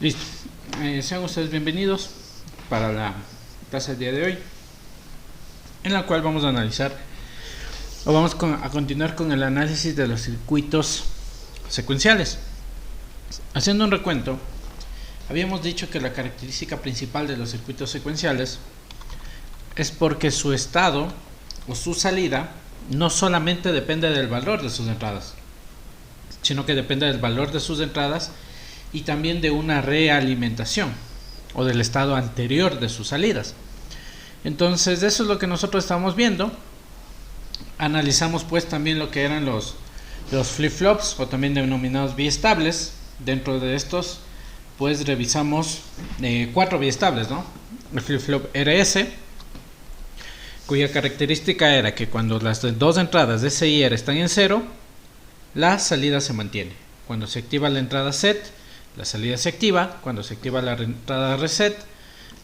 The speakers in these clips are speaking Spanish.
Listo. Sean ustedes bienvenidos para la clase del día de hoy, en la cual vamos a analizar o a continuar con el análisis de los circuitos secuenciales. Haciendo un recuento, habíamos dicho que la característica principal de los circuitos secuenciales es porque su estado o su salida no solamente depende del valor de sus entradas, sino que depende del valor de sus entradas y también de una realimentación o del estado anterior de sus salidas. Entonces eso es lo que nosotros estamos viendo. Analizamos pues también lo que eran los flip-flops o también denominados biestables. Dentro de estos pues revisamos 4 biestables, ¿no? El flip-flop RS, cuya característica era que cuando las dos entradas de S y R están en 0, la salida se mantiene. Cuando se activa la entrada set, la salida se activa. Cuando se activa la entrada reset,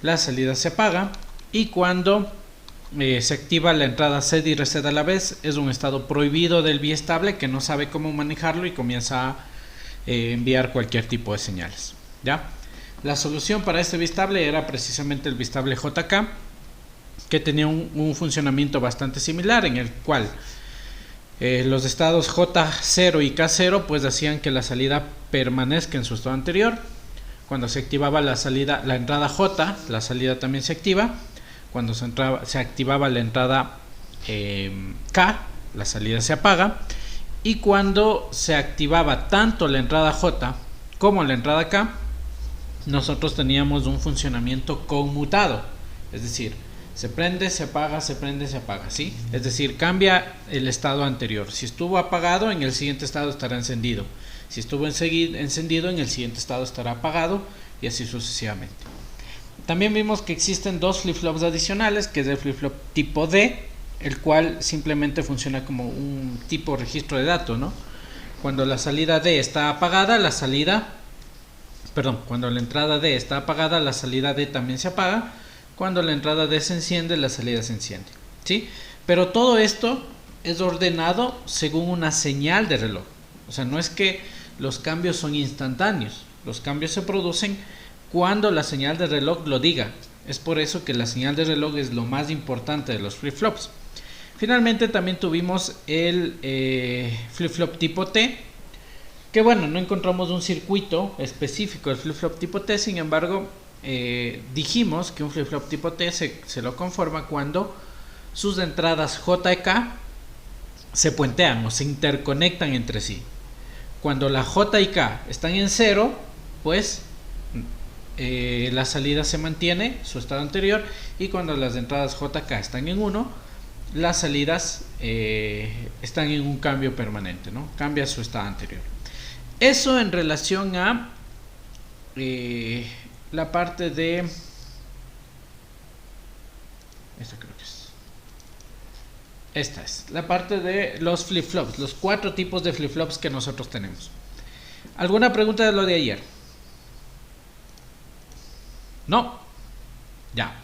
la salida se apaga. Y cuando se activa la entrada set y reset a la vez, es un estado prohibido del biestable que no sabe cómo manejarlo y comienza a enviar cualquier tipo de señales, ¿ya? La solución para este biestable era precisamente el biestable JK, que tenía un funcionamiento bastante similar, en el cual los estados J0 y K0 pues hacían que la salida permanezca en su estado anterior. Cuando se activaba la entrada J, la salida también se activa. Cuando se activaba la entrada K, la salida se apaga. Y cuando se activaba tanto la entrada J como la entrada K, nosotros teníamos un funcionamiento conmutado, es decir, se prende, se apaga, se prende, se apaga, ¿sí? Es decir, cambia el estado anterior. Si estuvo apagado, en el siguiente estado estará encendido. Si estuvo encendido, en el siguiente estado estará apagado, y así sucesivamente. También vimos que existen dos flip-flops adicionales, que es el flip-flop tipo D, el cual simplemente funciona como un tipo registro de datos, ¿no? Cuando la salida D está apagada, cuando la entrada D está apagada, la salida D también se apaga. Cuando la entrada D se enciende, la salida se enciende, ¿sí? Pero todo esto es ordenado según una señal de reloj. O sea, no es que los cambios son instantáneos. Los cambios se producen cuando la señal de reloj lo diga. Es por eso que la señal de reloj es lo más importante de los flip-flops. Finalmente también tuvimos el flip-flop tipo T, que bueno, no encontramos un circuito específico del flip-flop tipo T, sin embargo, dijimos que un flip-flop tipo T se lo conforma cuando sus entradas J y K se puentean o se interconectan entre sí. Cuando la J y K están en 0, pues la salida se mantiene su estado anterior, y cuando las entradas JK están en 1, las salidas están en un cambio permanente, ¿no? Cambia su estado anterior. Eso en relación a la parte de esta es la parte de los flip-flops, los 4 tipos de flip-flops que nosotros tenemos. ¿Alguna pregunta de lo de ayer? No. Ya.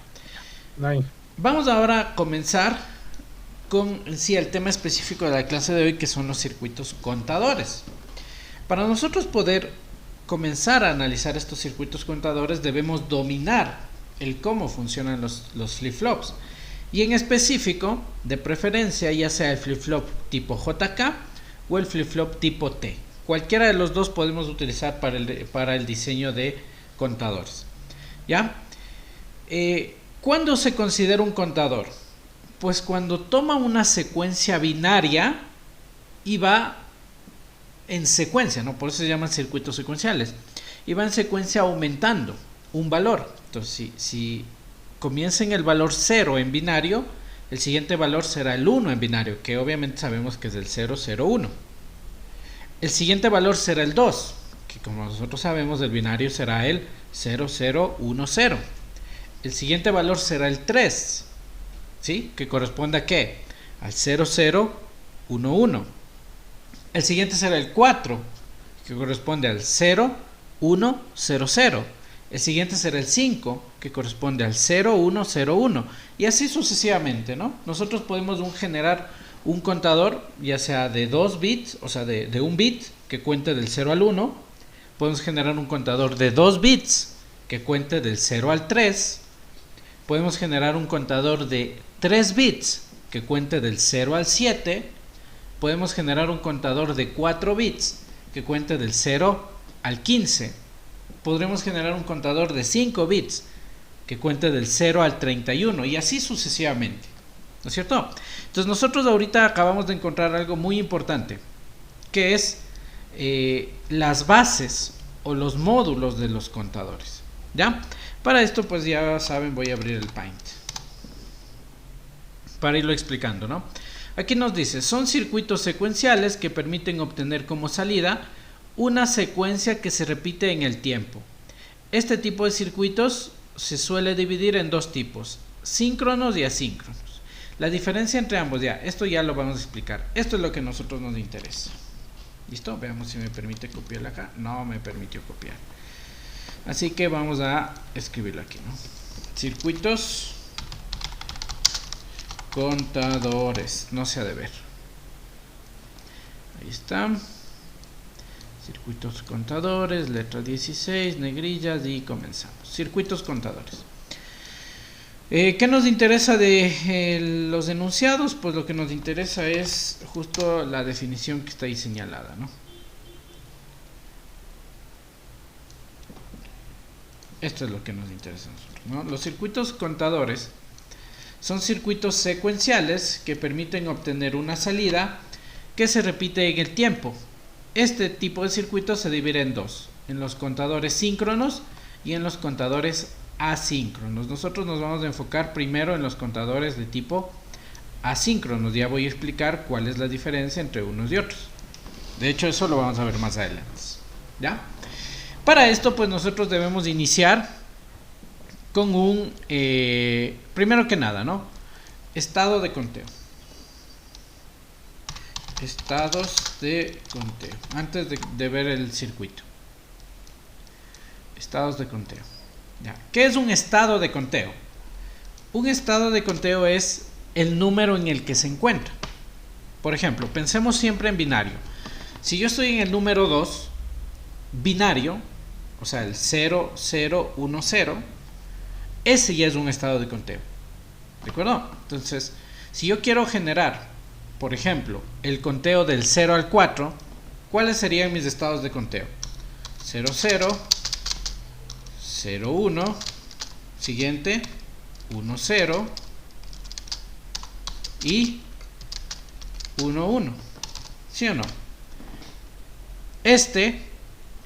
No. Vamos ahora a comenzar con el tema específico de la clase de hoy, que son los circuitos contadores. Para nosotros poder comenzar a analizar estos circuitos contadores, debemos dominar el cómo funcionan los flip-flops, y en específico, de preferencia, ya sea el flip-flop tipo JK o el flip-flop tipo T. Cualquiera de los dos podemos utilizar para el diseño de contadores, ¿ya? ¿Cuándo se considera un contador? Pues cuando toma una secuencia binaria y va en secuencia, ¿no? Por eso se llaman circuitos secuenciales. Y va en secuencia aumentando un valor. Entonces, si comienza en el valor 0 en binario, el siguiente valor será el 1 en binario, que obviamente sabemos que es el 0, 0, 1. El siguiente valor será el 2, que como nosotros sabemos del binario será el 0, 0, 1, 0. El siguiente valor será el 3, ¿sí? Que corresponde a ¿qué? Al 0, 0, 1, 1. El siguiente será el 4, que corresponde al 0, 1, 0, 0. El siguiente será el 5, que corresponde al 0, 1, 0, 1. Y así sucesivamente, ¿no? Nosotros podemos generar un contador, ya sea de 2 bits, o sea, de 1 bit, que cuente del 0 al 1, podemos generar un contador de 2 bits que cuente del 0 al 3. Podemos generar un contador de 3 bits que cuente del 0 al 7. Podemos generar un contador de 4 bits que cuente del 0 al 15. Podremos generar un contador de 5 bits que cuente del 0 al 31 y así sucesivamente, ¿no es cierto? Entonces nosotros ahorita acabamos de encontrar algo muy importante, que es las bases o los módulos de los contadores, ¿ya? Para esto, pues ya saben, voy a abrir el Paint para irlo explicando, ¿no? Aquí nos dice, son circuitos secuenciales que permiten obtener como salida una secuencia que se repite en el tiempo. Este tipo de circuitos se suele dividir en dos tipos, síncronos y asíncronos. La diferencia entre ambos, ya, esto ya lo vamos a explicar. Esto es lo que a nosotros nos interesa. ¿Listo? Veamos si me permite copiarlo acá. No me permitió copiar. Así que vamos a escribirlo aquí, ¿no? Circuitos contadores. No se ha de ver. Ahí está. Circuitos contadores, letra 16, negrillas y comenzamos. Circuitos contadores. ¿Qué nos interesa de los enunciados? Pues lo que nos interesa es justo la definición que está ahí señalada, ¿no? Esto es lo que nos interesa a nosotros, ¿no? Los circuitos contadores son circuitos secuenciales que permiten obtener una salida que se repite en el tiempo. Este tipo de circuitos se divide en dos, en los contadores síncronos y en los contadores asíncronos. Nosotros nos vamos a enfocar primero en los contadores de tipo asíncronos. Ya voy a explicar cuál es la diferencia entre unos y otros. De hecho, eso lo vamos a ver más adelante, ¿ya? Para esto, pues nosotros debemos iniciar con un, primero que nada, ¿no? Estado de conteo. Estados de conteo. Antes de ver el circuito. Estados de conteo. Ya. ¿Qué es un estado de conteo? Un estado de conteo es el número en el que se encuentra. Por ejemplo, pensemos siempre en binario. Si yo estoy en el número 2, binario, o sea, el 0, 0, 1, 0, ese ya es un estado de conteo. ¿De acuerdo? Entonces, si yo quiero generar, por ejemplo, el conteo del 0 al 4, ¿cuáles serían mis estados de conteo? 0, 0, 0, 1, siguiente, 1, 0 y 1, 1. ¿Sí o no?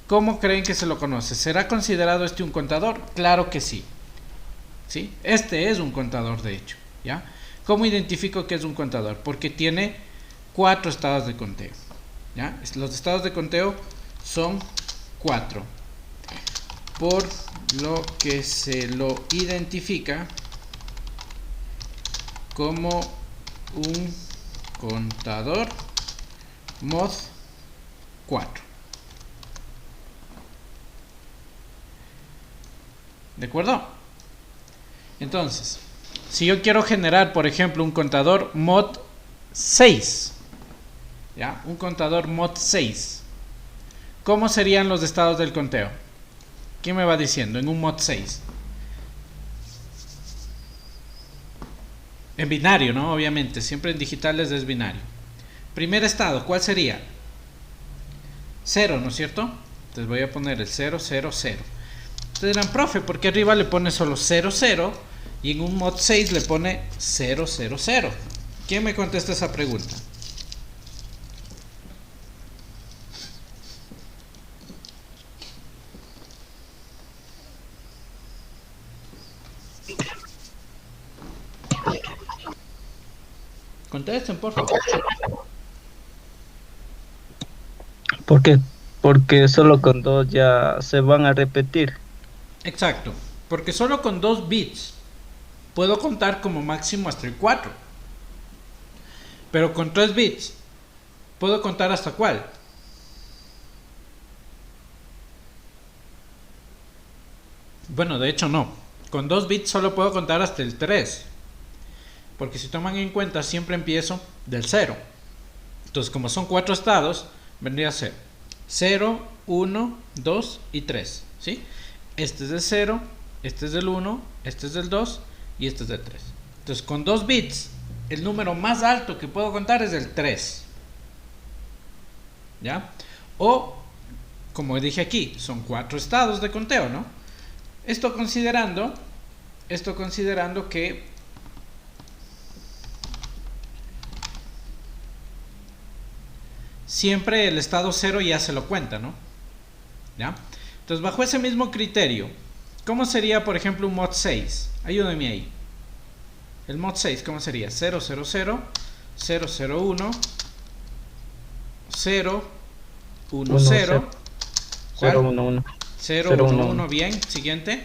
¿Cómo creen que se lo conoce? ¿Será considerado un contador? Claro que sí. ¿Sí? Este es un contador, de hecho, ¿ya? ¿Cómo identifico que es un contador? Porque tiene 4 estados de conteo, ¿ya? Los estados de conteo son 4, por lo que se lo identifica como un contador mod 4. ¿De acuerdo? Entonces, si yo quiero generar, por ejemplo, un contador mod 6, ¿ya? Un contador mod 6, ¿cómo serían los estados del conteo? ¿Quién me va diciendo? En un mod 6. En binario, ¿no? Obviamente, siempre en digitales es binario. Primer estado, ¿cuál sería? 0, ¿no es cierto? Entonces voy a poner el 0, 0, 0. Ustedes dirán, profe, ¿por qué arriba le pone solo 0, 0? Y en un mod 6 le pone 0, 0, 0. ¿Quién me contesta esa pregunta? Contesten, por favor. ¿Por qué? Porque solo con 2 ya se van a repetir. Exacto, porque solo con 2 bits puedo contar como máximo hasta el 4. Pero con 3 bits puedo contar hasta ¿cuál? Bueno, de hecho no. Con 2 bits solo puedo contar hasta el 3. Porque si toman en cuenta, siempre empiezo del 0. Entonces, como son 4 estados, vendría a ser 0, 1, 2 y 3, ¿sí? Este es del 0, este es del 1, este es del 2 y este es del 3. Entonces, con 2 bits, el número más alto que puedo contar es el 3. ¿Ya? O, como dije aquí, son 4 estados de conteo, ¿no? Esto considerando que siempre el estado 0 ya se lo cuenta, ¿no? ¿Ya? Entonces, bajo ese mismo criterio, ¿cómo sería, por ejemplo, un mod 6? Ayúdenme ahí. El mod 6, ¿cómo sería? 0, 0, 0, 0, 0, 1, 0, 1, 0. 0, 1, 1. 0, 1, 1, bien. Siguiente.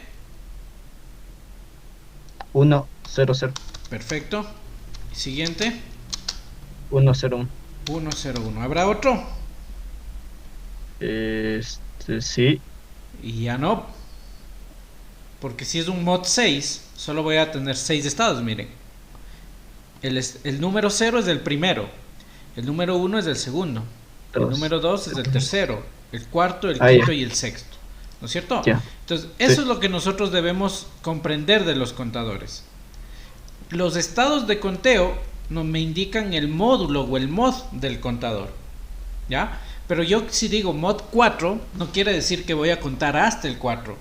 1, 0, 0. Perfecto. Siguiente. 1, 0, 1. 1, 0, 1. ¿Habrá otro? Sí. Y ya no. Porque si es un mod 6, solo voy a tener 6 estados, miren. El número 0 es del primero. El número 1 es del segundo. El número 2 es del tercero. El cuarto, el quinto y el sexto. ¿No es cierto? Ya. Entonces, eso es lo que nosotros debemos comprender de los contadores. Los estados de conteo no me indican el módulo o el mod del contador. ¿Ya? Pero yo si digo mod 4, no quiere decir que voy a contar hasta el 4.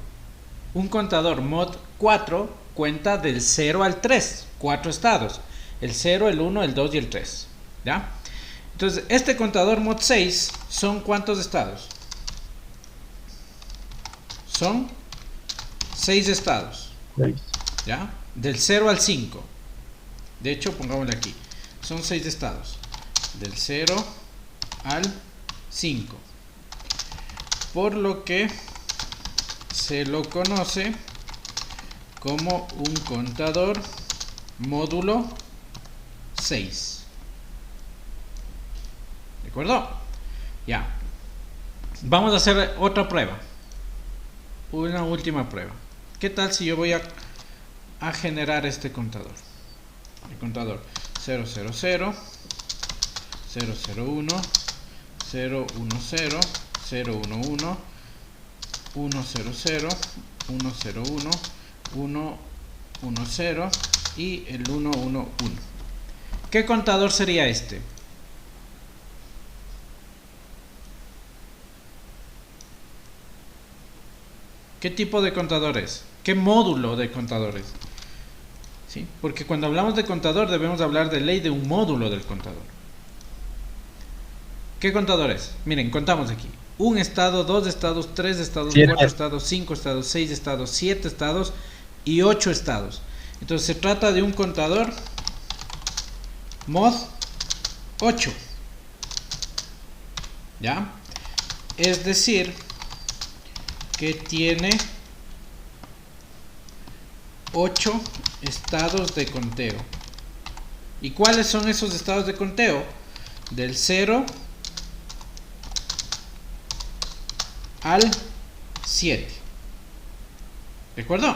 Un contador mod 4 cuenta del 0 al 3, 4 estados. El 0, el 1, el 2 y el 3. ¿Ya? Entonces, este contador mod 6 son ¿cuántos estados? Son 6 estados. 6. ¿Ya? Del 0 al 5. De hecho, pongámosle aquí. Son 6 estados. Del 0 al 5. Por lo que se lo conoce como un contador módulo 6. ¿De acuerdo? Ya. Vamos a hacer otra prueba. Una última prueba. ¿Qué tal si yo voy a generar este contador? El contador 000, 001, 010, 011, 011, 100, 101, 110 y el 111. ¿Qué contador sería este? ¿Qué tipo de contador es? ¿Qué módulo de contador es? ¿Sí? Porque cuando hablamos de contador debemos hablar de ley de un módulo del contador. ¿Qué contador es? Miren, contamos aquí. 1 estado, 2 estados, 3 estados, 4 estados, 5 estados, 6 estados, 7 estados y 8 estados. Entonces se trata de un contador mod 8. ¿Ya? Es decir, que tiene 8 estados de conteo. ¿Y cuáles son esos estados de conteo? Del 0 al 7. ¿De acuerdo?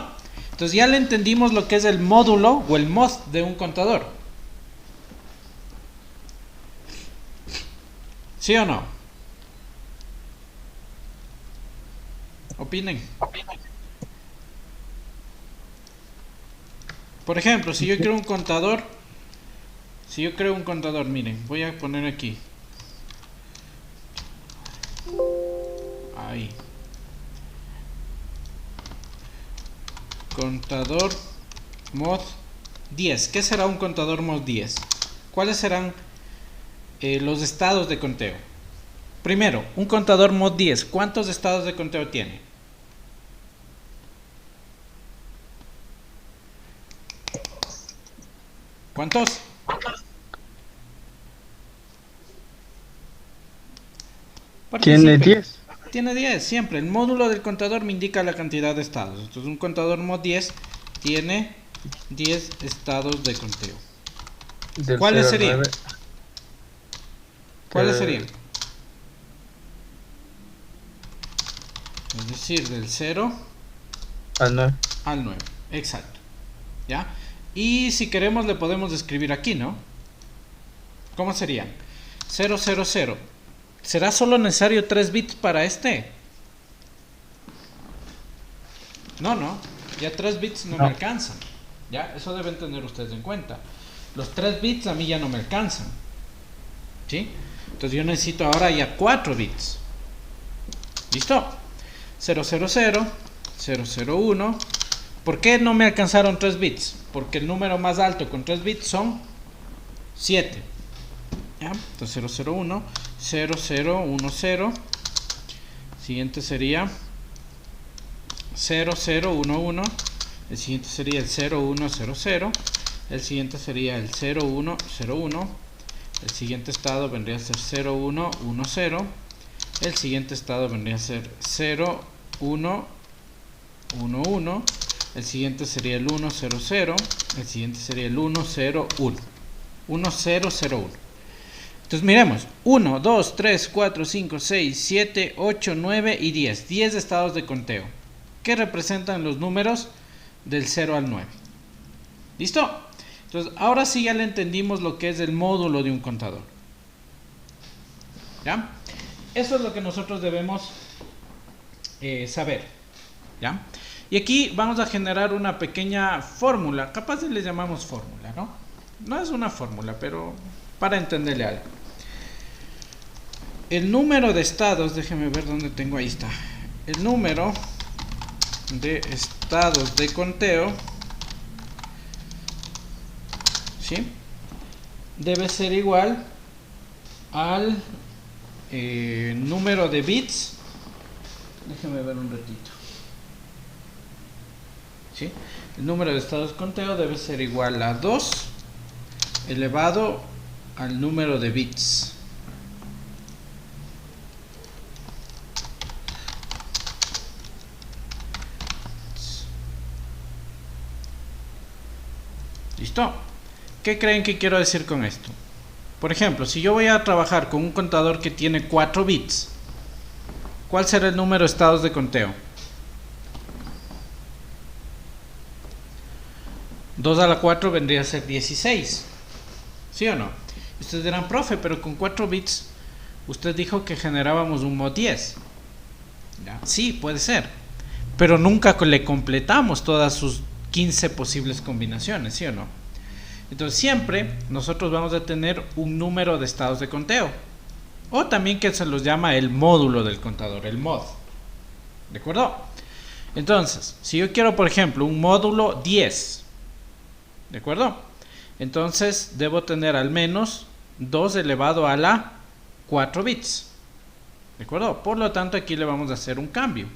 Entonces ya le entendimos lo que es el módulo o el mod de un contador. ¿Sí o no? Opinen. Por ejemplo, si yo creo un contador, miren, voy a poner aquí. Ahí. Contador mod 10. ¿Qué será un contador mod 10? ¿Cuáles serán los estados de conteo? Primero, un contador mod 10, ¿cuántos estados de conteo tiene? ¿Cuántos? Tiene 10. Tiene 10, siempre. El módulo del contador me indica la cantidad de estados. Entonces un contador mod 10 tiene 10 estados de conteo. ¿Cuáles serían? ¿Cuáles serían? Es decir, del 0 al 9. Al 9, exacto. ¿Ya? Y si queremos le podemos escribir aquí, ¿no? ¿Cómo serían? 000. ¿Será solo necesario 3 bits para este? No, ya 3 bits no me alcanzan. Ya, eso deben tener ustedes en cuenta. Los 3 bits a mí ya no me alcanzan. ¿Sí? Entonces yo necesito ahora ya 4 bits. ¿Listo? 000, 001. ¿Por qué no me alcanzaron 3 bits? Porque el número más alto con 3 bits son 7. ¿Ya? Entonces 001, 0010. Siguiente sería 0011. El siguiente sería el 0100. El siguiente sería el 0101. El siguiente estado vendría a ser 0110. El siguiente estado vendría a ser 0111. El siguiente sería el 100. El siguiente sería el 101. 1001. Entonces miremos: 1, 2, 3, 4, 5, 6, 7, 8, 9 y 10. 10 estados de conteo que representan los números del 0 al 9. ¿Listo? Entonces ahora sí ya le entendimos lo que es el módulo de un contador. ¿Ya? Eso es lo que nosotros debemos saber. ¿Ya? Y aquí vamos a generar una pequeña fórmula. Capaz si le llamamos fórmula, ¿no? No es una fórmula, pero para entenderle algo. El número de estados, déjeme ver dónde tengo, ahí está. El número de estados de conteo, ¿sí?, debe ser igual al número de bits. Déjeme ver un ratito. ¿Sí? El número de estados de conteo debe ser igual a 2 elevado al número de bits. ¿Listo? ¿Qué creen que quiero decir con esto? Por ejemplo, si yo voy a trabajar con un contador que tiene 4 bits, ¿cuál será el número de estados de conteo? 2 a la 4 vendría a ser 16. ¿Sí o no? Ustedes dirán, profe, pero con 4 bits usted dijo que generábamos un mod 10. ¿Ya? Sí, puede ser, pero nunca le completamos todas sus 15 posibles combinaciones, ¿sí o no? Entonces siempre nosotros vamos a tener un número de estados de conteo, o también que se los llama el módulo del contador, el mod. ¿De acuerdo? Entonces, si yo quiero, por ejemplo, un módulo 10, ¿de acuerdo? Entonces debo tener al menos 2 elevado a la 4 bits. ¿De acuerdo? Por lo tanto, aquí le vamos a hacer un cambio.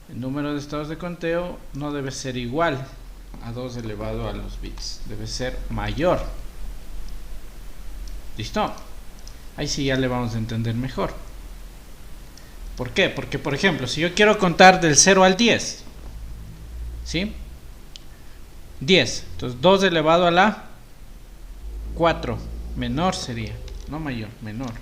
El número de estados de conteo no debe ser igual a 2 elevado a los bits, debe ser mayor. ¿Listo? Ahí sí ya le vamos a entender mejor. ¿Por qué? Porque, por ejemplo, si yo quiero contar del 0 al 10, ¿sí? 10, entonces 2 elevado a la 4, menor sería, no mayor, menor.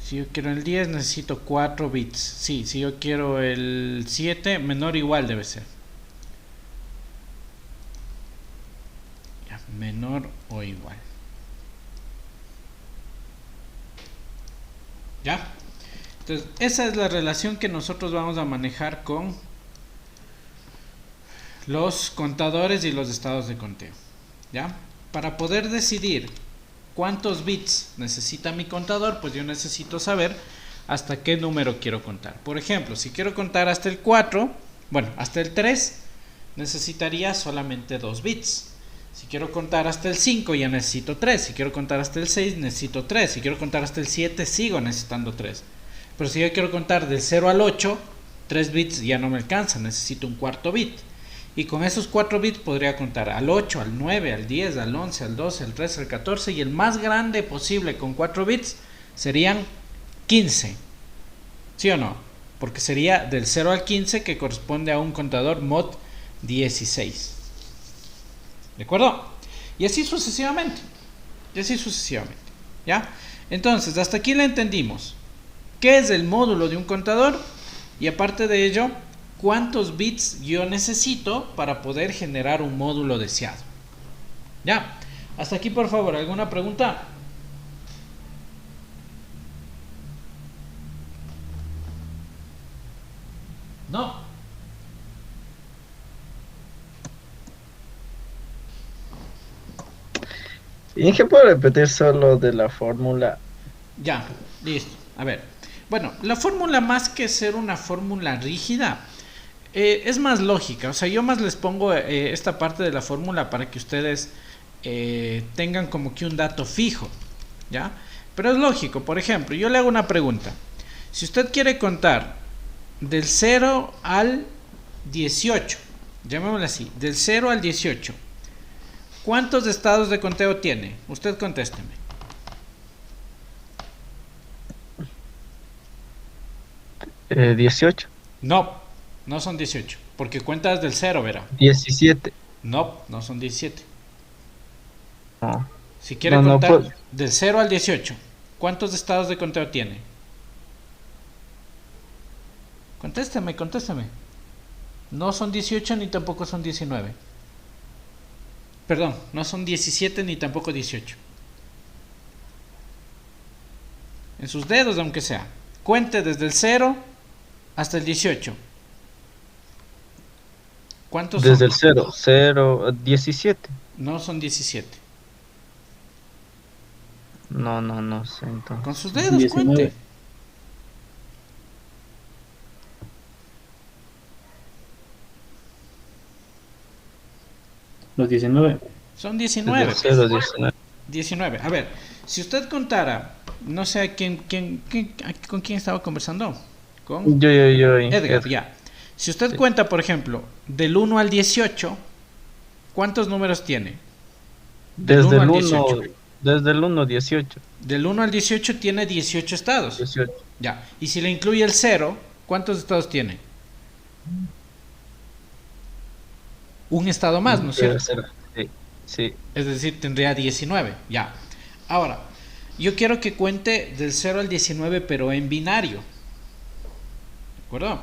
Si yo quiero el 10 necesito 4 bits. Sí, si yo quiero el 7, menor o igual debe ser. Ya, menor o igual. ¿Ya? Entonces, esa es la relación que nosotros vamos a manejar con los contadores y los estados de conteo. ¿Ya? Para poder decidir cuántos bits necesita mi contador, pues yo necesito saber hasta qué número quiero contar. Por ejemplo, si quiero contar hasta el 4, bueno, hasta el 3, necesitaría solamente 2 bits. Si quiero contar hasta el 5, ya necesito 3. Si quiero contar hasta el 6, necesito 3. Si quiero contar hasta el 7, sigo necesitando 3. Pero si yo quiero contar del 0 al 8, 3 bits ya no me alcanza, necesito un cuarto bit. Y con esos 4 bits podría contar al 8, al 9, al 10, al 11, al 12, al 13, al 14. Y el más grande posible con 4 bits serían 15. ¿Sí o no? Porque sería del 0 al 15, que corresponde a un contador mod 16. ¿De acuerdo? Y así sucesivamente. Y así sucesivamente. ¿Ya? Entonces, hasta aquí le entendimos qué es el módulo de un contador. Y aparte de ello, cuántos bits yo necesito para poder generar un módulo deseado. ¿Ya? Hasta aquí, por favor, ¿alguna pregunta? No. ¿Y qué puedo repetir solo de la fórmula? Ya, listo. A ver. Bueno, la fórmula más que ser una fórmula rígida, es más lógica. O sea, yo más les pongo esta parte de la fórmula para que ustedes tengan como que un dato fijo. ¿Ya? Pero es lógico. Por ejemplo, yo le hago una pregunta. Si usted quiere contar del 0 al 18, llamémoslo así, del 0 al 18, ¿cuántos estados de conteo tiene? Usted contésteme. 18. No, no son 18, porque cuenta desde el 0, verá. 17. No, no son 17. No, Si quiere no contar puedo. del 0 al 18, ¿cuántos estados de conteo tiene? Contésteme, contésteme. No son 18 ni tampoco son 19. Perdón, no son 17 ni tampoco 18. En sus dedos, aunque sea. Cuente desde el 0 hasta el 18. ¿Cuántos Desde son? el 0, 0, 17. No son 17. No sé Con sus entonces. dedos cuente. 19. Los 19. Son Desde 19. el 0, 19. 19. A ver, si usted contara, no sé con quién estaba conversando. Con Yo, Edgar, ya. Si usted Sí. cuenta, por ejemplo, del 1 al 18, ¿cuántos números tiene? Del Desde 1 al el 18. 1, desde el 1, 18. Del 1 al 18 tiene 18 estados. 18. Ya. Y si le incluye el 0, ¿cuántos estados tiene? Un estado más, ¿no es Debe cierto? ser. Sí, sí. Es decir, tendría 19. Ya. Ahora, yo quiero que cuente del 0 al 19, pero en binario. ¿De acuerdo?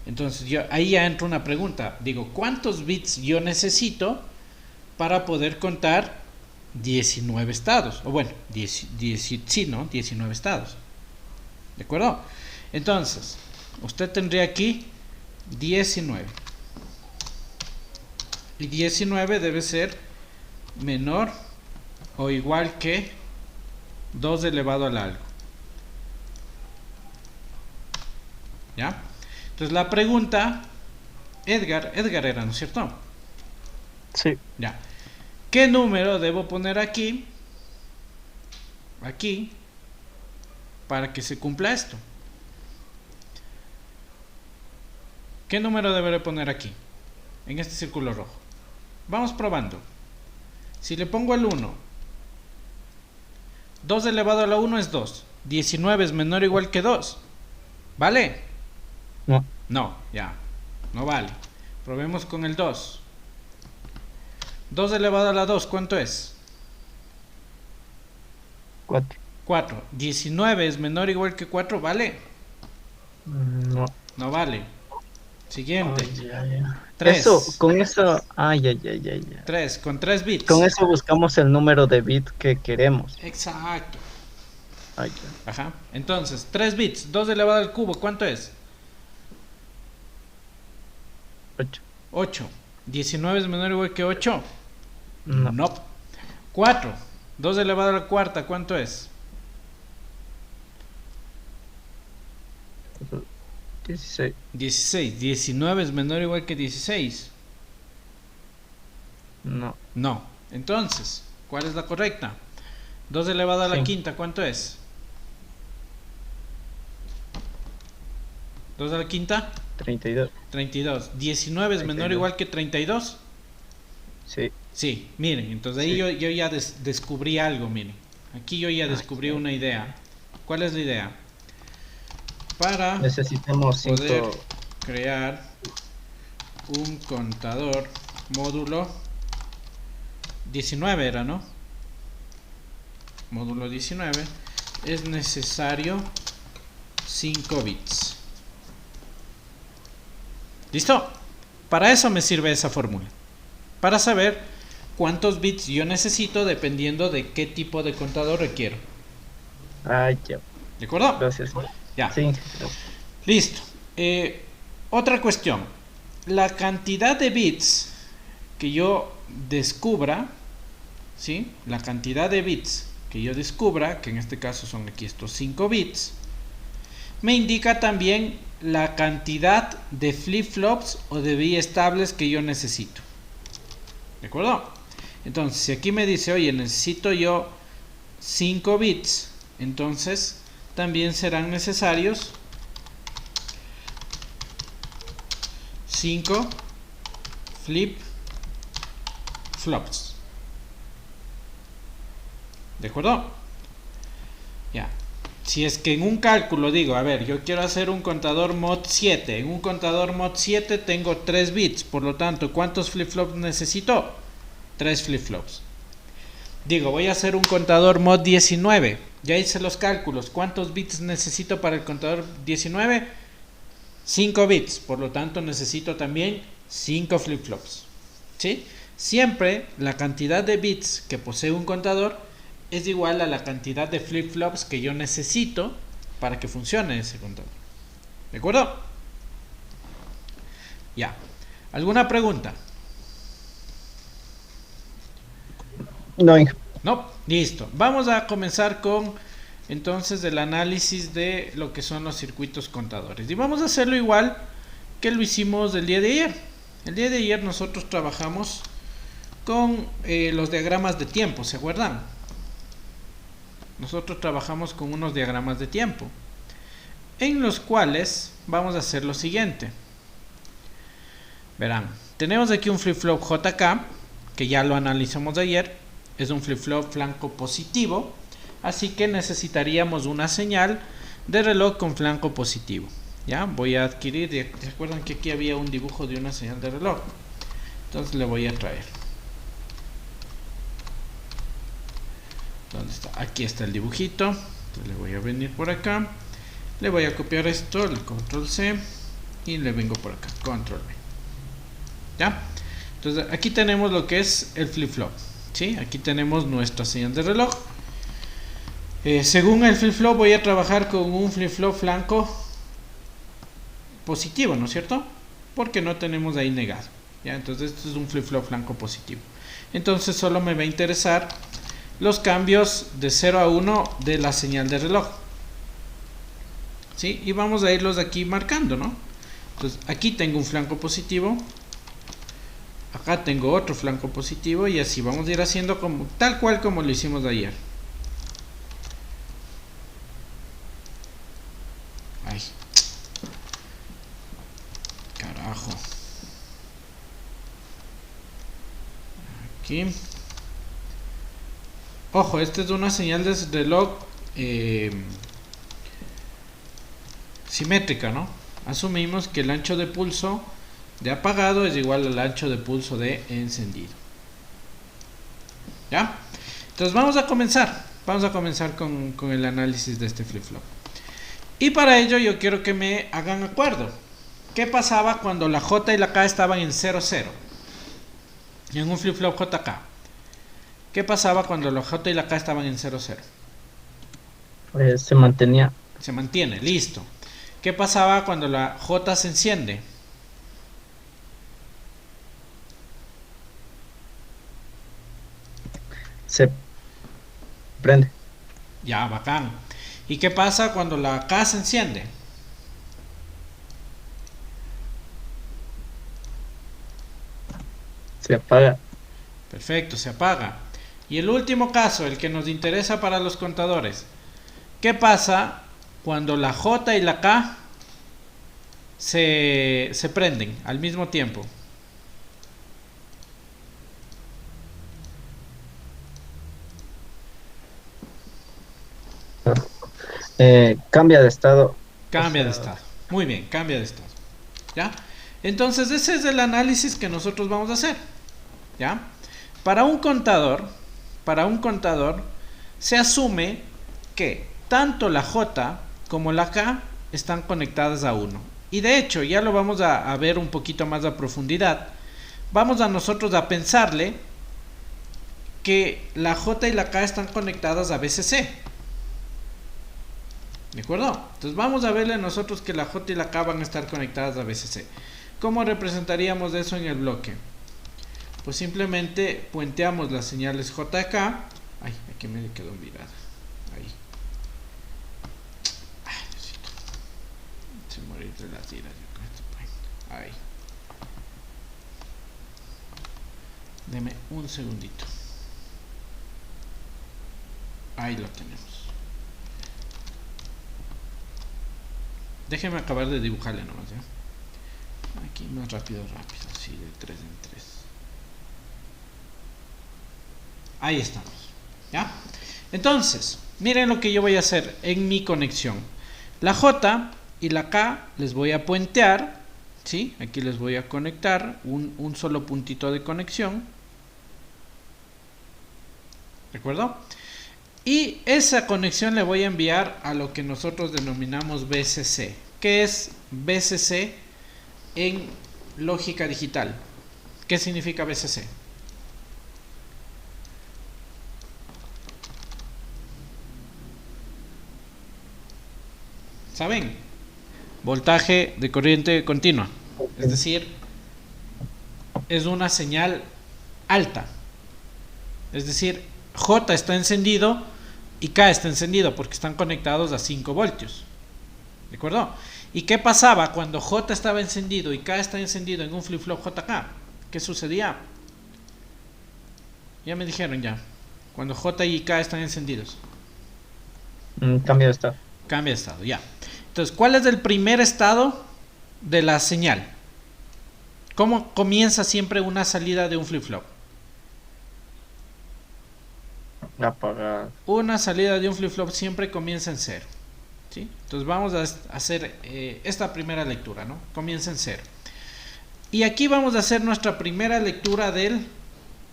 Entonces, ahí ya entra una pregunta. Digo, ¿cuántos bits yo necesito para poder contar 19 estados? O bueno, sí, ¿no? 19 estados. ¿De acuerdo? Entonces, usted tendría aquí 19. Y 19 debe ser menor o igual que 2 elevado al algo. ¿Ya? Entonces la pregunta, Edgar era, ¿no es cierto? Sí. Ya. ¿Qué número debo poner aquí? Aquí. Para que se cumpla esto. ¿Qué número deberé poner aquí? En este círculo rojo. Vamos probando. Si le pongo el 1, 2 elevado a la 1 es 2. 19 es menor o igual que 2. ¿Vale? No. No, ya. No vale. Probemos con el 2. 2 elevado a la 2, ¿cuánto es? 4. 4. 19 es menor o igual que 4, ¿vale? No. No vale. Siguiente. Ay, ay, ay. 3. Eso, con eso. Ay. 3, con 3 bits. Con eso buscamos el número de bit que queremos. Exacto. Ay, ya. Ajá. Entonces, 3 bits. 2 elevado al cubo, ¿cuánto es? 8. 8. 19 es menor o igual que 8. No. No. 4. 2 elevado a la cuarta, ¿cuánto es? 16. 16. 19 es menor o igual que 16. No. No. Entonces, ¿cuál es la correcta? 2 elevado a la Sí. quinta, ¿cuánto es? 2 a la quinta, 32. 32. 19 es menor o 32. igual que 32. Sí. Sí, miren, entonces ahí Sí. yo ya descubrí algo, miren. Aquí yo ya descubrí una idea. ¿Cuál es la idea? Para Necesitamos poder 5. crear un contador módulo 19 era, ¿no? Módulo 19 es necesario 5 bits. ¿Listo? Para eso me sirve esa fórmula. Para saber cuántos bits yo necesito dependiendo de qué tipo de contador requiero. Ay, ya. ¿De acuerdo? Gracias. Ya. Sí, gracias. Listo. Otra cuestión, la cantidad de bits que yo descubra, ¿sí? La cantidad de bits que yo descubra, que en este caso son aquí estos 5 bits, me indica también la cantidad de flip-flops o de biestables que yo necesito. ¿De acuerdo? Entonces, si aquí me dice, oye, necesito yo 5 bits, entonces también serán necesarios 5 flip-flops. ¿De acuerdo? Ya. Si es que en un cálculo digo, a ver, yo quiero hacer un contador mod 7. En un contador mod 7 tengo 3 bits. Por lo tanto, ¿cuántos flip-flops necesito? 3 flip-flops. Digo, voy a hacer un contador mod 19. Ya hice los cálculos. ¿Cuántos bits necesito para el contador 19? 5 bits. Por lo tanto, necesito también 5 flip-flops. ¿Sí? Siempre la cantidad de bits que posee un contador es igual a la cantidad de flip-flops que yo necesito para que funcione ese contador. ¿De acuerdo? Ya. ¿Alguna pregunta? No, Inge. No, listo. Vamos a comenzar con entonces el análisis de lo que son los circuitos contadores. Y vamos a hacerlo igual que lo hicimos el día de ayer. El día de ayer nosotros trabajamos con los diagramas de tiempo, ¿se acuerdan? Nosotros trabajamos con unos diagramas de tiempo, en los cuales vamos a hacer lo siguiente. Verán, tenemos aquí un flip-flop JK, que ya lo analizamos ayer. Es un flip-flop flanco positivo, así que necesitaríamos una señal de reloj con flanco positivo. Ya, voy a adquirir, ¿se acuerdan que aquí había un dibujo de una señal de reloj? Entonces le voy a traer. ¿Dónde está? Aquí está el dibujito. Entonces le voy a venir por acá. Le voy a copiar esto, el control C, y le vengo por acá, control V. ¿Ya? Entonces aquí tenemos lo que es el flip-flop. ¿Sí? Aquí tenemos nuestra señal de reloj. Según el flip-flop voy a trabajar con un flip-flop flanco positivo, ¿no es cierto? Porque no tenemos ahí negado. ¿Ya? Entonces esto es un flip-flop flanco positivo. Entonces solo me va a interesar los cambios de 0 a 1 de la señal de reloj. ¿Sí? Y vamos a irlos aquí marcando, ¿no? Entonces aquí tengo un flanco positivo. Acá tengo otro flanco positivo y así vamos a ir haciendo como, tal cual como lo hicimos ayer. Ay. Carajo. Aquí. Ojo, esta es una señal de reloj simétrica, ¿no? Asumimos que el ancho de pulso de apagado es igual al ancho de pulso de encendido. ¿Ya? Entonces vamos a comenzar con el análisis de este flip-flop. Y para ello yo quiero que me hagan acuerdo. ¿Qué pasaba cuando la J y la K estaban en 0, 0? En un flip-flop JK. ¿Qué pasaba cuando la J y la K estaban en 0, 0? Se mantenía. Se mantiene, listo. ¿Qué pasaba cuando la J se enciende? Se prende. Ya, bacán. ¿Y qué pasa cuando la K se enciende? Se apaga. Perfecto, se apaga. Y el último caso, el que nos interesa para los contadores. ¿Qué pasa cuando la J y la K se prenden al mismo tiempo? Cambia de estado. Cambia de estado. Muy bien, cambia de estado. ¿Ya? Entonces ese es el análisis que nosotros vamos a hacer. ¿Ya? Para un contador se asume que tanto la J como la K están conectadas a 1. Y de hecho, ya lo vamos a ver un poquito más a profundidad. Vamos a nosotros a pensarle que la J y la K están conectadas a BCC. ¿De acuerdo? Entonces vamos a verle nosotros que la J y la K van a estar conectadas a BCC. ¿Cómo representaríamos eso en el bloque? Pues simplemente puenteamos las señales JK. Ay, aquí me quedó olvidada. Ahí. Ay, Diosito. Se morir de las iras yo con este puente. Ahí. Deme un segundito. Ahí lo tenemos. Déjeme acabar de dibujarle nomás, ¿ya? Aquí más rápido, así de 3 en 3. Ahí estamos, ¿ya? Entonces, miren lo que yo voy a hacer en mi conexión. La J y la K les voy a puentear, ¿sí? Aquí les voy a conectar un solo puntito de conexión. ¿De acuerdo? Y esa conexión le voy a enviar a lo que nosotros denominamos BCC. ¿Qué es BCC en lógica digital? ¿Qué significa BCC? ¿Saben? Voltaje de corriente continua. Es decir, es una señal alta. Es decir, J está encendido y K está encendido porque están conectados a 5 voltios. ¿De acuerdo? ¿Y qué pasaba cuando J estaba encendido y K está encendido en un flip-flop JK? ¿Qué sucedía? Ya me dijeron ya. Cuando J y K están encendidos. Cambia de estado. Cambia de estado, ya. Entonces, ¿cuál es el primer estado de la señal? ¿Cómo comienza siempre una salida de un flip-flop? Apagado. Una salida de un flip-flop siempre comienza en 0. ¿Sí? Entonces vamos a hacer esta primera lectura, ¿no? Comienza en 0. Y aquí vamos a hacer nuestra primera lectura de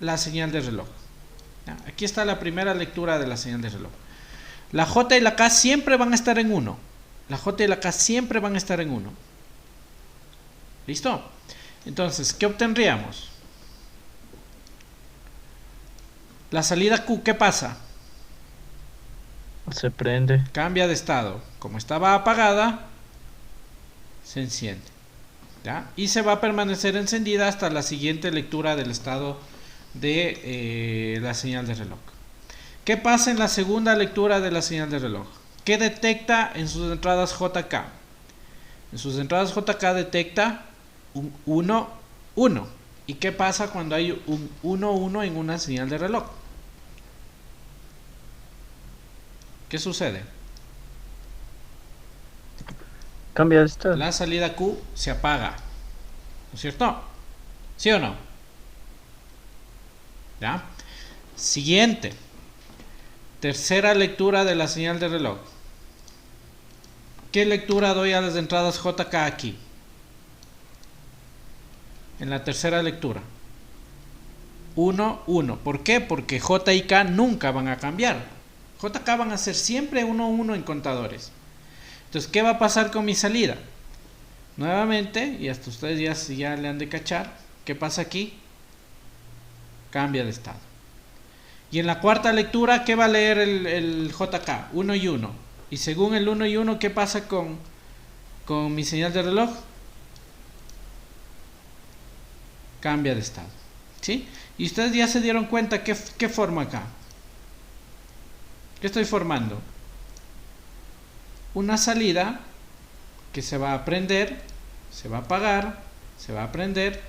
la señal de reloj. ¿Ya? Aquí está la primera lectura de la señal de reloj. La J y la K siempre van a estar en 1. La J y la K siempre van a estar en 1. ¿Listo? Entonces, ¿qué obtendríamos? La salida Q, ¿qué pasa? Se prende. Cambia de estado. Como estaba apagada, se enciende. ¿Ya? Y se va a permanecer encendida hasta la siguiente lectura del estado de la señal de reloj. ¿Qué pasa en la segunda lectura de la señal de reloj? ¿Qué detecta en sus entradas JK? En sus entradas JK detecta un 1, 1. ¿Y qué pasa cuando hay un 1, 1 en una señal de reloj? ¿Qué sucede? Cambia de estado. La salida Q se apaga. ¿No es cierto? ¿Sí o no? ¿Ya? Siguiente. Tercera lectura de la señal de reloj. ¿Qué lectura doy a las entradas JK aquí? En la tercera lectura. 1, 1. ¿Por qué? Porque J y K nunca van a cambiar. JK van a ser siempre 1, 1 en contadores. Entonces, ¿qué va a pasar con mi salida? Nuevamente, y hasta ustedes ya le han de cachar, ¿qué pasa aquí? Cambia de estado. Y en la cuarta lectura, ¿qué va a leer el JK? 1 y 1. Y según el 1 y 1, ¿qué pasa con mi señal de reloj? Cambia de estado. ¿Sí? Y ustedes ya se dieron cuenta qué forma acá. ¿Qué estoy formando? Una salida que se va a prender, se va a apagar, se va a prender,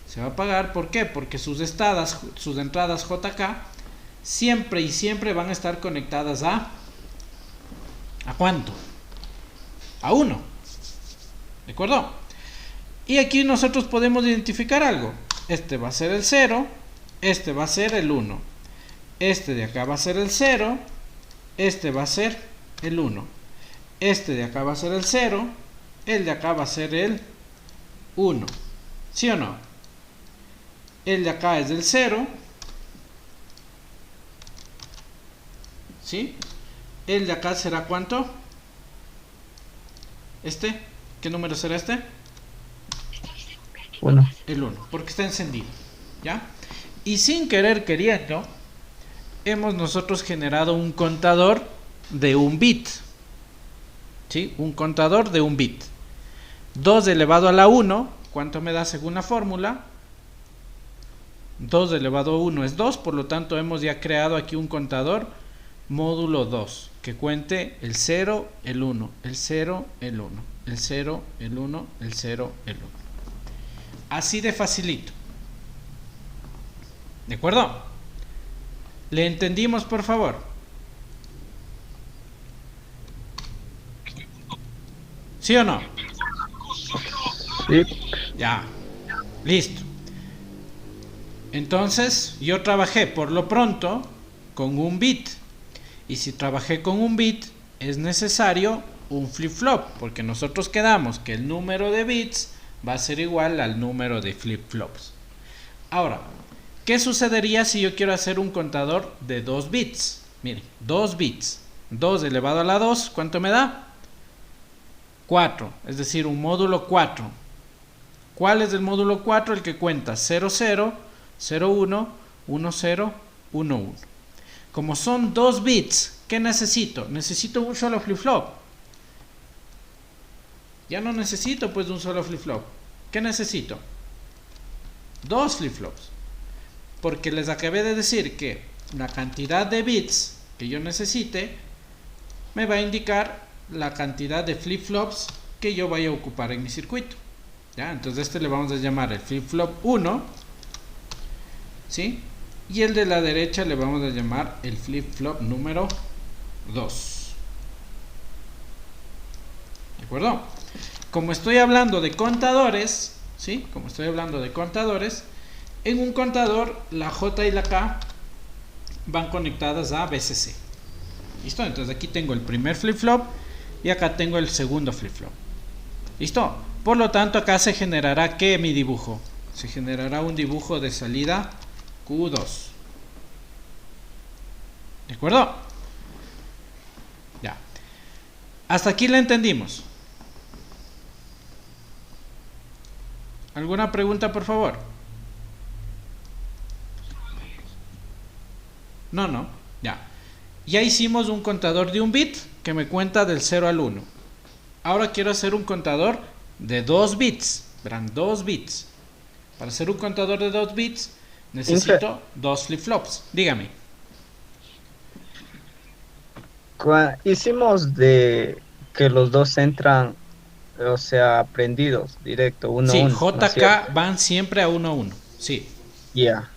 se va a apagar. ¿Por qué? Porque sus entradas JK siempre y siempre van a estar conectadas ¿a cuánto? A 1. ¿De acuerdo? Y aquí nosotros podemos identificar algo. Este va a ser el 0, este va a ser el 1. Este de acá va a ser el 0, este va a ser el 1. Este de acá va a ser el 0, el de acá va a ser el 1. ¿Sí o no? El de acá es del 0. ¿Sí? El de acá será ¿cuánto? ¿Este? ¿Qué número será este? 1. El 1, porque está encendido. ¿Ya? Y sin querer queriendo, hemos nosotros generado un contador de un bit. ¿sí? Un contador de un bit. 2 elevado a la 1, ¿cuánto me da según la fórmula? 2 elevado a 1 es 2, por lo tanto hemos ya creado aquí un contador módulo 2, que cuente el 0, el 1, el 0, el 1, el 0, el 1, el 0, el 1. Así de facilito. ¿De acuerdo? ¿Le entendimos, por favor? ¿Sí o no? Sí. Ya. Listo. Entonces, yo trabajé por lo pronto con un bit. Y si trabajé con un bit, es necesario un flip-flop, porque nosotros quedamos que el número de bits va a ser igual al número de flip-flops. Ahora, ¿qué sucedería si yo quiero hacer un contador de 2 bits? Miren, 2 bits. 2 elevado a la 2, ¿cuánto me da? 4, es decir, un módulo 4. ¿Cuál es el módulo 4? El que cuenta 00, 01, 10, 11. Como son 2 bits, ¿qué necesito? Necesito un solo flip-flop. Ya no necesito pues un solo flip-flop. ¿Qué necesito? 2 flip-flops. Porque les acabé de decir que la cantidad de bits que yo necesite me va a indicar la cantidad de flip-flops que yo vaya a ocupar en mi circuito. ¿Ya? Entonces este le vamos a llamar el flip-flop 1, ¿sí? Y el de la derecha le vamos a llamar el flip-flop número 2. ¿De acuerdo? Como estoy hablando de contadores, ¿sí? Como estoy hablando de contadores, en un contador la J y la K van conectadas a VCC. ¿Listo? Entonces aquí tengo el primer flip-flop y acá tengo el segundo flip-flop. ¿Listo? Por lo tanto acá se generará, ¿qué mi dibujo? Se generará un dibujo de salida Q2. ¿De acuerdo? Ya. Hasta aquí la entendimos. ¿Alguna pregunta, por favor? No. Ya. Ya hicimos un contador de un bit que me cuenta del 0 al 1. Ahora quiero hacer un contador de 2 bits. Verán, 2 bits. Para hacer un contador de 2 bits necesito 2 flip-flops. Dígame. Hicimos de que los dos entran, o sea, prendidos, directo, uno a Sí, uno, ¿no es cierto? JK van siempre a 1 a 1. Sí. Ya.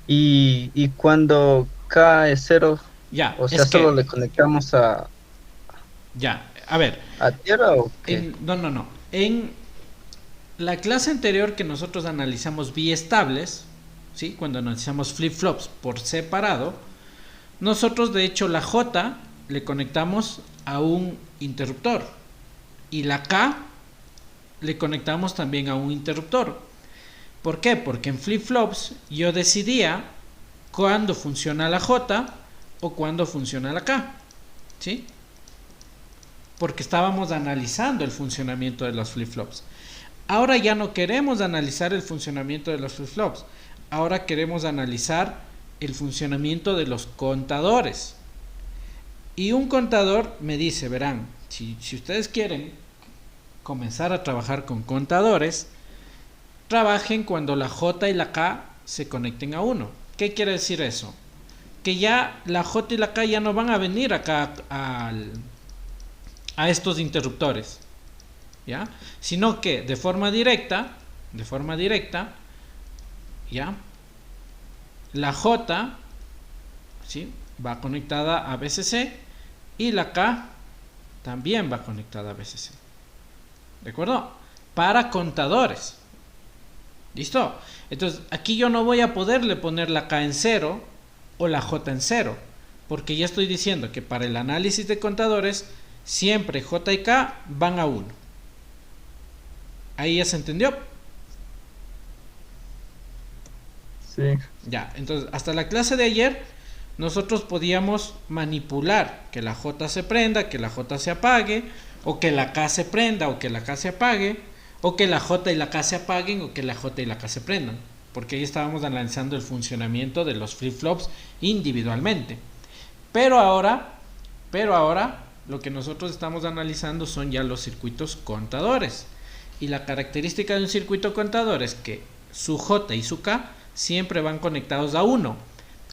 Y cuando K es cero, Ya, o es sea, solo que... le conectamos a, Ya, a ver. a tierra o qué. No. En la clase anterior que nosotros analizamos biestables, ¿sí? Cuando analizamos flip-flops por separado, nosotros de hecho la J le conectamos a un interruptor y la K le conectamos también a un interruptor. ¿Por qué? Porque en flip-flops yo decidía cuándo funciona la J o cuándo funciona la K, ¿sí? Porque estábamos analizando el funcionamiento de los flip-flops. Ahora ya no queremos analizar el funcionamiento de los flip-flops. Ahora queremos analizar el funcionamiento de los contadores. Y un contador me dice, verán, si ustedes quieren comenzar a trabajar con contadores, trabajen cuando la J y la K se conecten a 1. ¿Qué quiere decir eso? Que ya la J y la K ya no van a venir acá a estos interruptores, ¿ya? Sino que de forma directa, ¿ya? La J, ¿sí? Va conectada a VCC y la K también va conectada a VCC. ¿De acuerdo? Para contadores. ¿Listo? Entonces, aquí yo no voy a poderle poner la K en 0 o la J en 0, porque ya estoy diciendo que para el análisis de contadores siempre J y K van a 1. ¿Ahí ya se entendió? Sí. Ya, entonces hasta la clase de ayer nosotros podíamos manipular que la J se prenda, que la J se apague, o que la K se prenda, o que la K se apague, o que la J y la K se apaguen, o que la J y la K se prendan, porque ahí estábamos analizando el funcionamiento de los flip-flops individualmente. Pero ahora lo que nosotros estamos analizando son ya los circuitos contadores. Y la característica de un circuito contador es que su J y su K siempre van conectados a 1.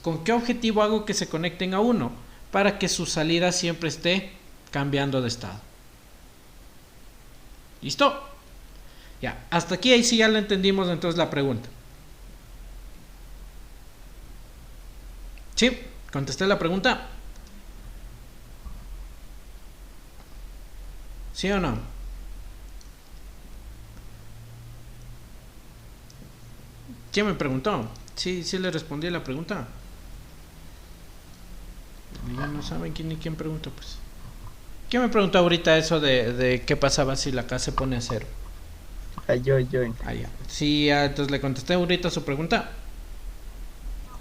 ¿Con qué objetivo hago que se conecten a 1? Para que su salida siempre esté cambiando de estado. ¿Listo? Ya, hasta aquí ahí sí ya lo entendimos entonces la pregunta. ¿Sí? ¿Contesté la pregunta? ¿Sí o no? ¿Quién me preguntó? Sí, sí le respondí a la pregunta. Ya no saben quién preguntó, pues. ¿Quién me preguntó ahorita eso de qué pasaba si la K se pone a 0? Yo. Ah, ya. Sí, entonces le contesté ahorita su pregunta.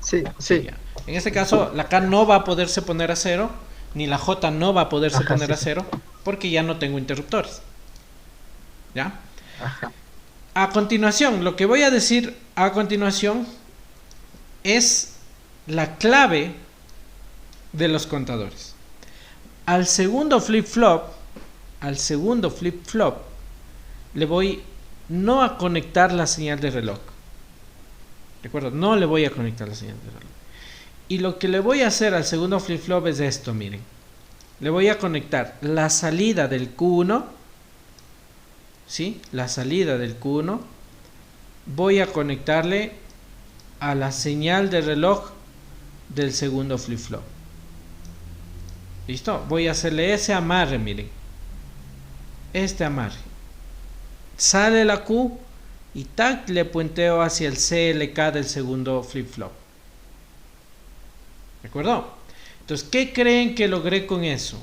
Sí. Ya. En este caso, la K no va a poderse poner a 0, ni la J no va a poderse poner a 0, porque ya no tengo interruptores. ¿Ya? Ajá. A continuación, lo que voy a decir a continuación es la clave de los contadores. Al segundo flip-flop, le voy no a conectar la señal de reloj. ¿De acuerdo? No le voy a conectar la señal de reloj. Y lo que le voy a hacer al segundo flip-flop es esto, miren. Le voy a conectar la salida del Q1, ¿sí? La salida del Q1. Voy a conectarle a la señal de reloj del segundo flip-flop. ¿Listo? Voy a hacerle ese amarre, miren. Este amarre. Sale la Q y tac, le punteo hacia el CLK del segundo flip-flop. ¿De acuerdo? Entonces, ¿qué creen que logré con eso?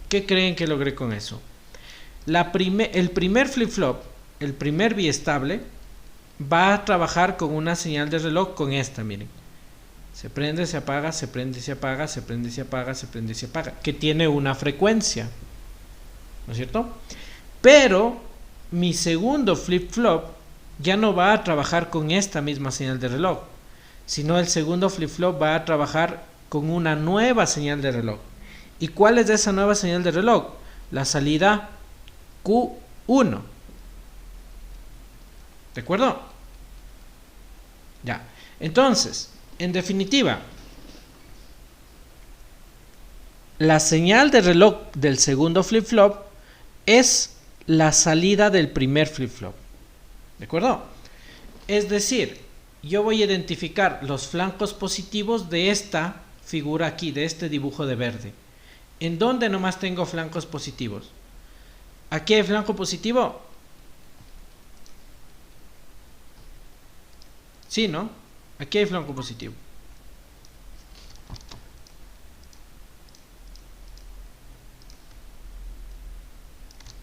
¿Qué creen que logré con eso? El primer flip-flop, el primer biestable, va a trabajar con una señal de reloj con esta, miren. Se prende, se apaga, se prende, se apaga, se prende, se apaga, se prende, se apaga. Que tiene una frecuencia. ¿No es cierto? Pero mi segundo flip-flop ya no va a trabajar con esta misma señal de reloj, sino el segundo flip-flop va a trabajar con una nueva señal de reloj. ¿Y cuál es esa nueva señal de reloj? La salida Q1. ¿De acuerdo? Ya. Entonces, en definitiva, la señal de reloj del segundo flip-flop es la salida del primer flip-flop. ¿De acuerdo? Es decir, yo voy a identificar los flancos positivos de esta figura aquí, de este dibujo de verde. ¿En dónde nomás tengo flancos positivos? ¿Aquí hay flanco positivo? Sí, ¿no? Aquí hay flanco positivo.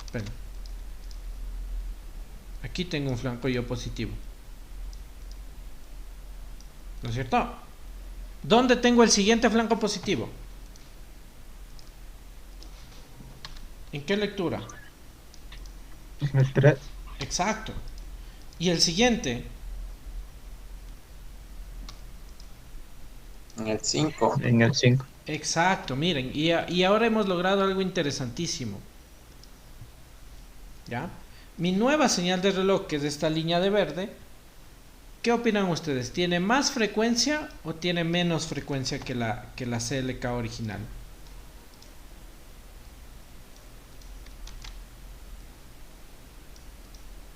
Espera. Aquí tengo un flanco yo positivo. ¿No es cierto? ¿Dónde tengo el siguiente flanco positivo? ¿En qué lectura? El 3. Exacto. ¿Y el siguiente? En el 5. En el 5. Exacto, miren. Y ahora hemos logrado algo interesantísimo. ¿Ya? Mi nueva señal de reloj, que es esta línea de verde, ¿qué opinan ustedes? ¿Tiene más frecuencia o tiene menos frecuencia que la CLK original?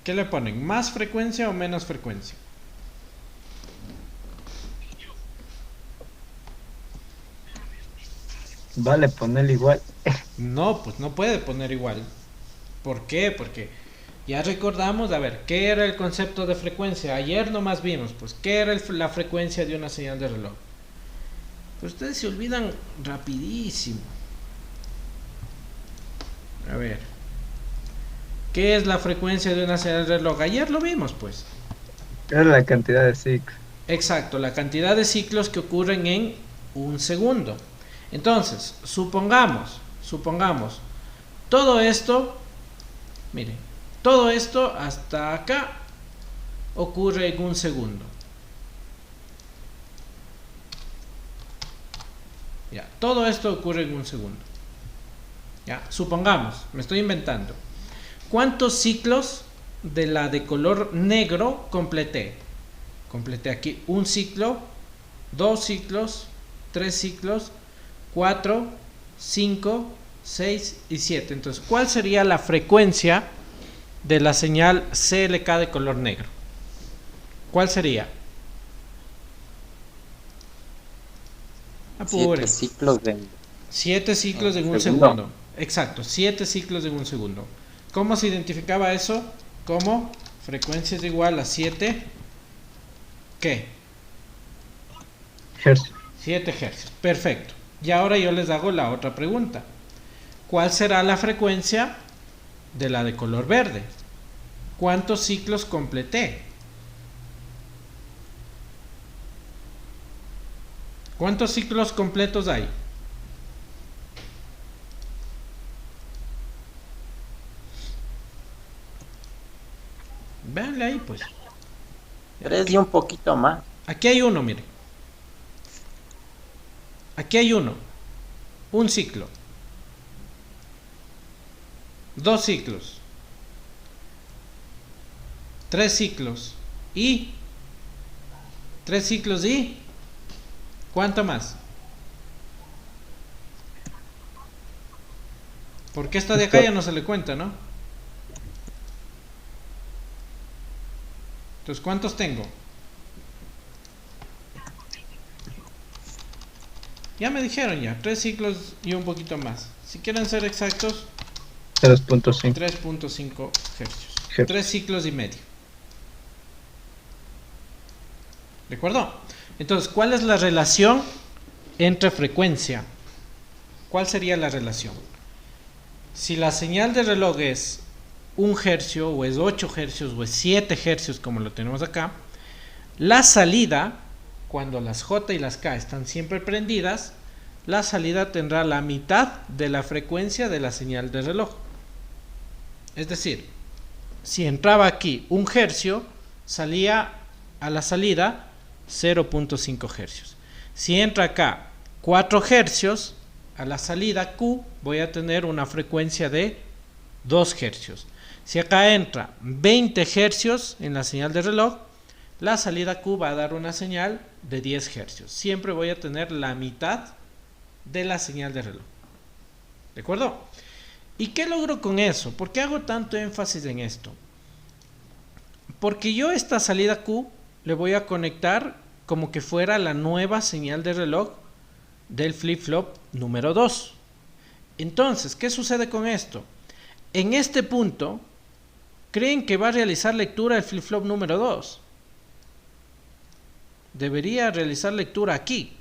¿Qué le ponen? ¿Más frecuencia o menos frecuencia? Vale, ponerle igual. No, pues no puede poner igual. ¿Por qué? Porque ya recordamos, a ver, ¿qué era el concepto de frecuencia? Ayer nomás vimos, pues, ¿qué era la frecuencia de una señal de reloj? Pues ustedes se olvidan rapidísimo. A ver, ¿qué es la frecuencia de una señal de reloj? Ayer lo vimos, pues. Es la cantidad de ciclos. Exacto, la cantidad de ciclos que ocurren en un segundo. Entonces, supongamos, todo esto, miren, todo esto hasta acá ocurre en un segundo. Ya, todo esto ocurre en un segundo. Ya, supongamos, me estoy inventando. ¿Cuántos ciclos de la de color negro completé? Completé aquí un ciclo, 2 ciclos, 3 ciclos, 4, 5, 6 y 7. Entonces, ¿cuál sería la frecuencia de la señal CLK de color negro? ¿Cuál sería? 7 ciclos de 7 ciclos en un segundo. segundo. Exacto, 7 ciclos en un segundo. ¿Cómo se identificaba eso? Como frecuencia es igual a 7. ¿Qué? Hertz. 7 hercios. Perfecto. Y ahora yo les hago la otra pregunta. ¿Cuál será la frecuencia de la de color verde? ¿Cuántos ciclos completé? ¿Cuántos ciclos completos hay? Véanle ahí, pues. 3 y un poquito más. Aquí hay uno, miren. Aquí hay uno. Un ciclo. 2 ciclos. 3 ciclos. Y 3 ciclos y ¿cuánto más? Porque esta de acá ya no se le cuenta, ¿no? Entonces, ¿cuántos tengo? Ya me dijeron ya, 3 ciclos y un poquito más. Si quieren ser exactos, 3.5 3.5 hercios. Hercios. 3 ciclos y medio. ¿De acuerdo? Entonces, ¿cuál es la relación entre frecuencia? ¿Cuál sería la relación? Si la señal de reloj es 1 hercio, o es 8 hercios, o es 7 hercios, como lo tenemos acá, la salida, cuando las J y las K están siempre prendidas, la salida tendrá la mitad de la frecuencia de la señal de reloj. Es decir, si entraba aquí 1 hercio, salía a la salida 0.5 hercios. Si entra acá 4 hercios, a la salida Q voy a tener una frecuencia de 2 hercios. Si acá entra 20 hercios en la señal de reloj, la salida Q va a dar una señal de 10 hercios. Siempre voy a tener la mitad de la señal de reloj. ¿De acuerdo? ¿Y qué logro con eso? ¿Por qué hago tanto énfasis en esto? Porque yo esta salida Q le voy a conectar como que fuera la nueva señal de reloj del flip-flop número 2. Entonces, ¿qué sucede con esto? En este punto, ¿creen que va a realizar lectura el flip-flop número 2? Debería realizar lectura aquí,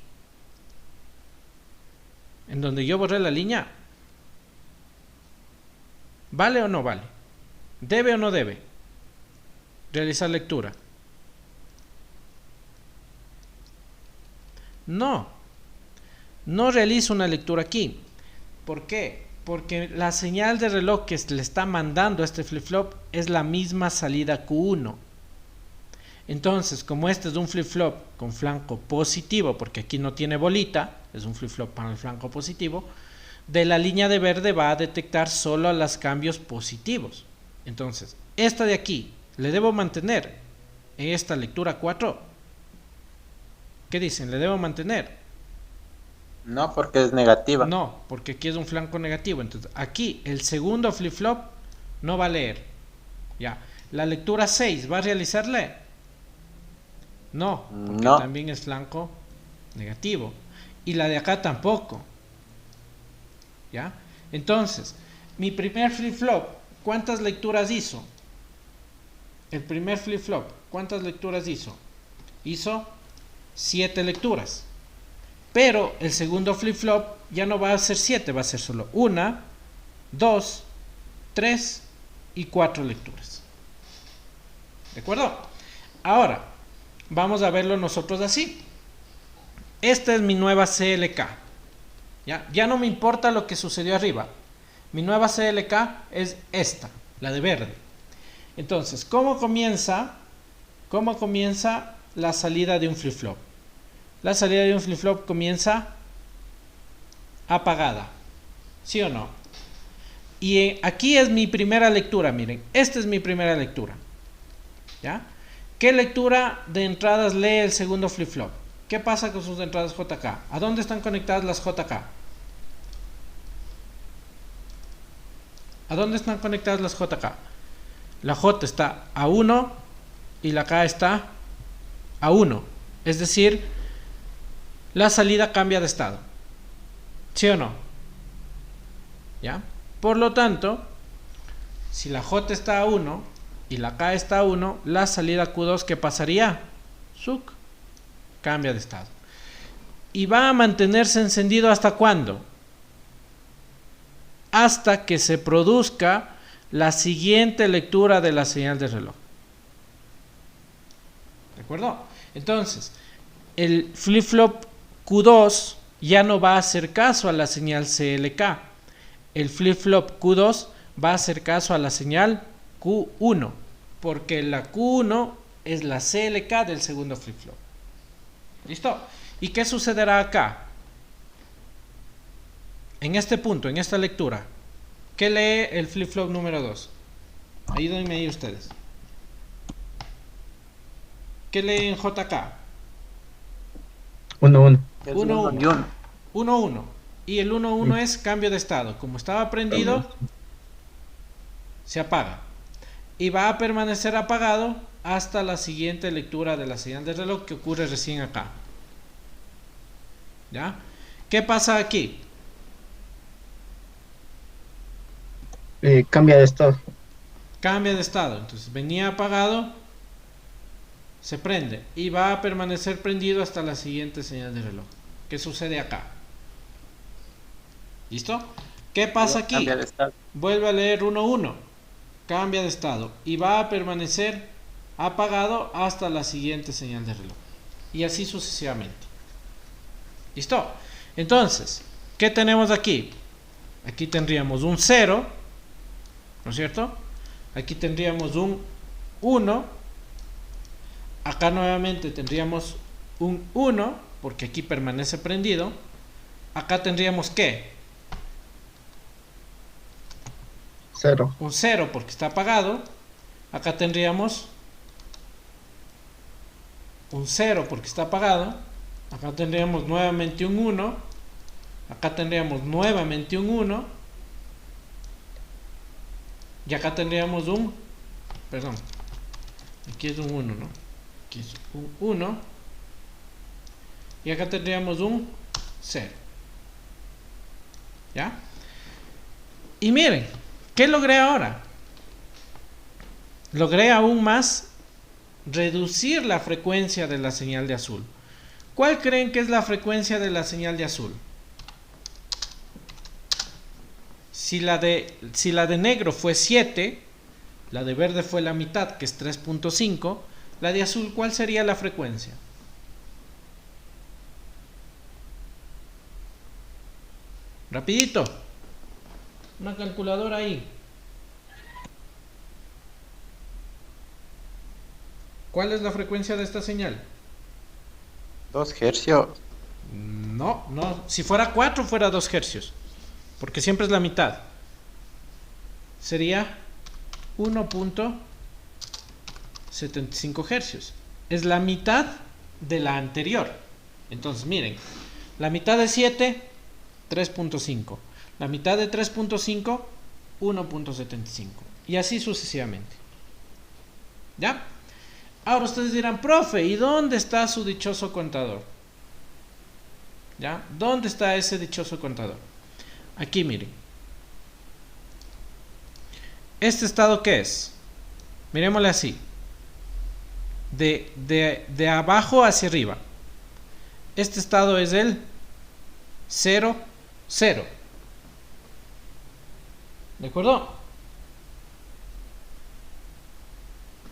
en donde yo borré la línea. ¿Vale o no vale? ¿Debe o no debe realizar lectura? No, no realizo una lectura aquí. ¿Por qué? Porque la señal de reloj que le está mandando a este flip-flop es la misma salida Q1. Entonces, como este es un flip-flop con flanco positivo, porque aquí no tiene bolita, es un flip-flop para el flanco positivo, de la línea de verde va a detectar solo los cambios positivos. Entonces, esta de aquí, ¿le debo mantener en esta lectura 4? ¿Qué dicen? ¿Le debo mantener? No, porque es negativa. No, porque aquí es un flanco negativo. Entonces, aquí el segundo flip-flop no va a leer. Ya. La lectura 6, ¿va a realizarle? No, porque No. también es flanco negativo. Y la de acá tampoco. ¿Ya? Entonces, mi primer flip-flop, ¿cuántas lecturas hizo? El primer flip-flop, ¿cuántas lecturas hizo? Hizo 7 lecturas. Pero el segundo flip-flop ya no va a ser 7, va a ser solo 1, 2, 3 y 4 lecturas. ¿De acuerdo? Ahora, vamos a verlo nosotros así. Esta es mi nueva CLK. Ya no me importa lo que sucedió arriba. Mi nueva CLK es esta, la de verde. Entonces, ¿cómo comienza la salida de un flip-flop? La salida de un flip-flop comienza apagada. ¿Sí o no? Y aquí es mi primera lectura, miren. Esta es mi primera lectura. ¿Ya? ¿Qué lectura de entradas lee el segundo flip-flop? ¿Qué pasa con sus entradas JK? ¿A dónde están conectadas las JK? ¿A dónde están conectadas las JK? La J está a 1 y la K está a 1. Es decir, la salida cambia de estado. ¿Sí o no? ¿Ya? Por lo tanto, si la J está a 1 y la K está a 1, la salida Q2, ¿qué pasaría? Suc, cambia de estado. ¿Y va a mantenerse encendido hasta cuándo? Hasta que se produzca la siguiente lectura de la señal de reloj. ¿De acuerdo? Entonces, el flip-flop Q2 ya no va a hacer caso a la señal CLK. El flip-flop Q2 va a hacer caso a la señal Q1, porque la Q1 es la CLK del segundo flip-flop. ¿Listo? ¿Y qué sucederá acá? En este punto, en esta lectura, ¿qué lee el flip-flop número 2? Ayúdenme ahí ustedes. ¿Qué lee en JK? 1-1. 1-1. 1-1. Y el 1-1 es cambio de estado. Como estaba prendido, se apaga. Y va a permanecer apagado hasta la siguiente lectura de la señal de reloj, que ocurre recién acá. ¿Ya? ¿Qué pasa aquí? Cambia de estado. Cambia de estado. Entonces venía apagado, se prende y va a permanecer prendido hasta la siguiente señal de reloj. ¿Qué sucede acá? ¿Listo? ¿Qué pasa aquí? Cambia de estado. Vuelve a leer 1-1. Cambia de estado y va a permanecer apagado hasta la siguiente señal de reloj. Y así sucesivamente. ¿Listo? Entonces, ¿qué tenemos aquí? Aquí tendríamos un 0, ¿no es cierto? Aquí tendríamos un 1. Acá nuevamente tendríamos un 1, porque aquí permanece prendido. Acá tendríamos ¿qué? 0. Un 0 porque está apagado. Acá tendríamos un 0 porque está apagado. Acá tendríamos nuevamente un 1. Acá tendríamos nuevamente un 1. Y acá tendríamos un... Perdón. Aquí es un 1, ¿no? Aquí es un 1. Y acá tendríamos un 0. ¿Ya? Y miren, ¿qué logré ahora? Logré aún más reducir la frecuencia de la señal de azul. ¿Cuál creen que es la frecuencia de la señal de azul? Si la de negro fue 7, la de verde fue la mitad, que es 3.5, la de azul, ¿cuál sería la frecuencia? Rapidito. Una calculadora ahí. ¿Cuál es la frecuencia de esta señal? 2 hercios. No. Si fuera 4 fuera 2 hercios. Porque siempre es la mitad. Sería 1.75 hercios. Es la mitad de la anterior. Entonces, miren. La mitad de 7, 3.5. La mitad de 3.5, 1.75. Y así sucesivamente. ¿Ya? Ahora ustedes dirán, profe, ¿y dónde está su dichoso contador? ¿Ya? ¿Dónde está ese dichoso contador? Aquí, miren. ¿Este estado qué es? Miremosle así. De abajo hacia arriba. Este estado es el 0, 0. ¿De acuerdo?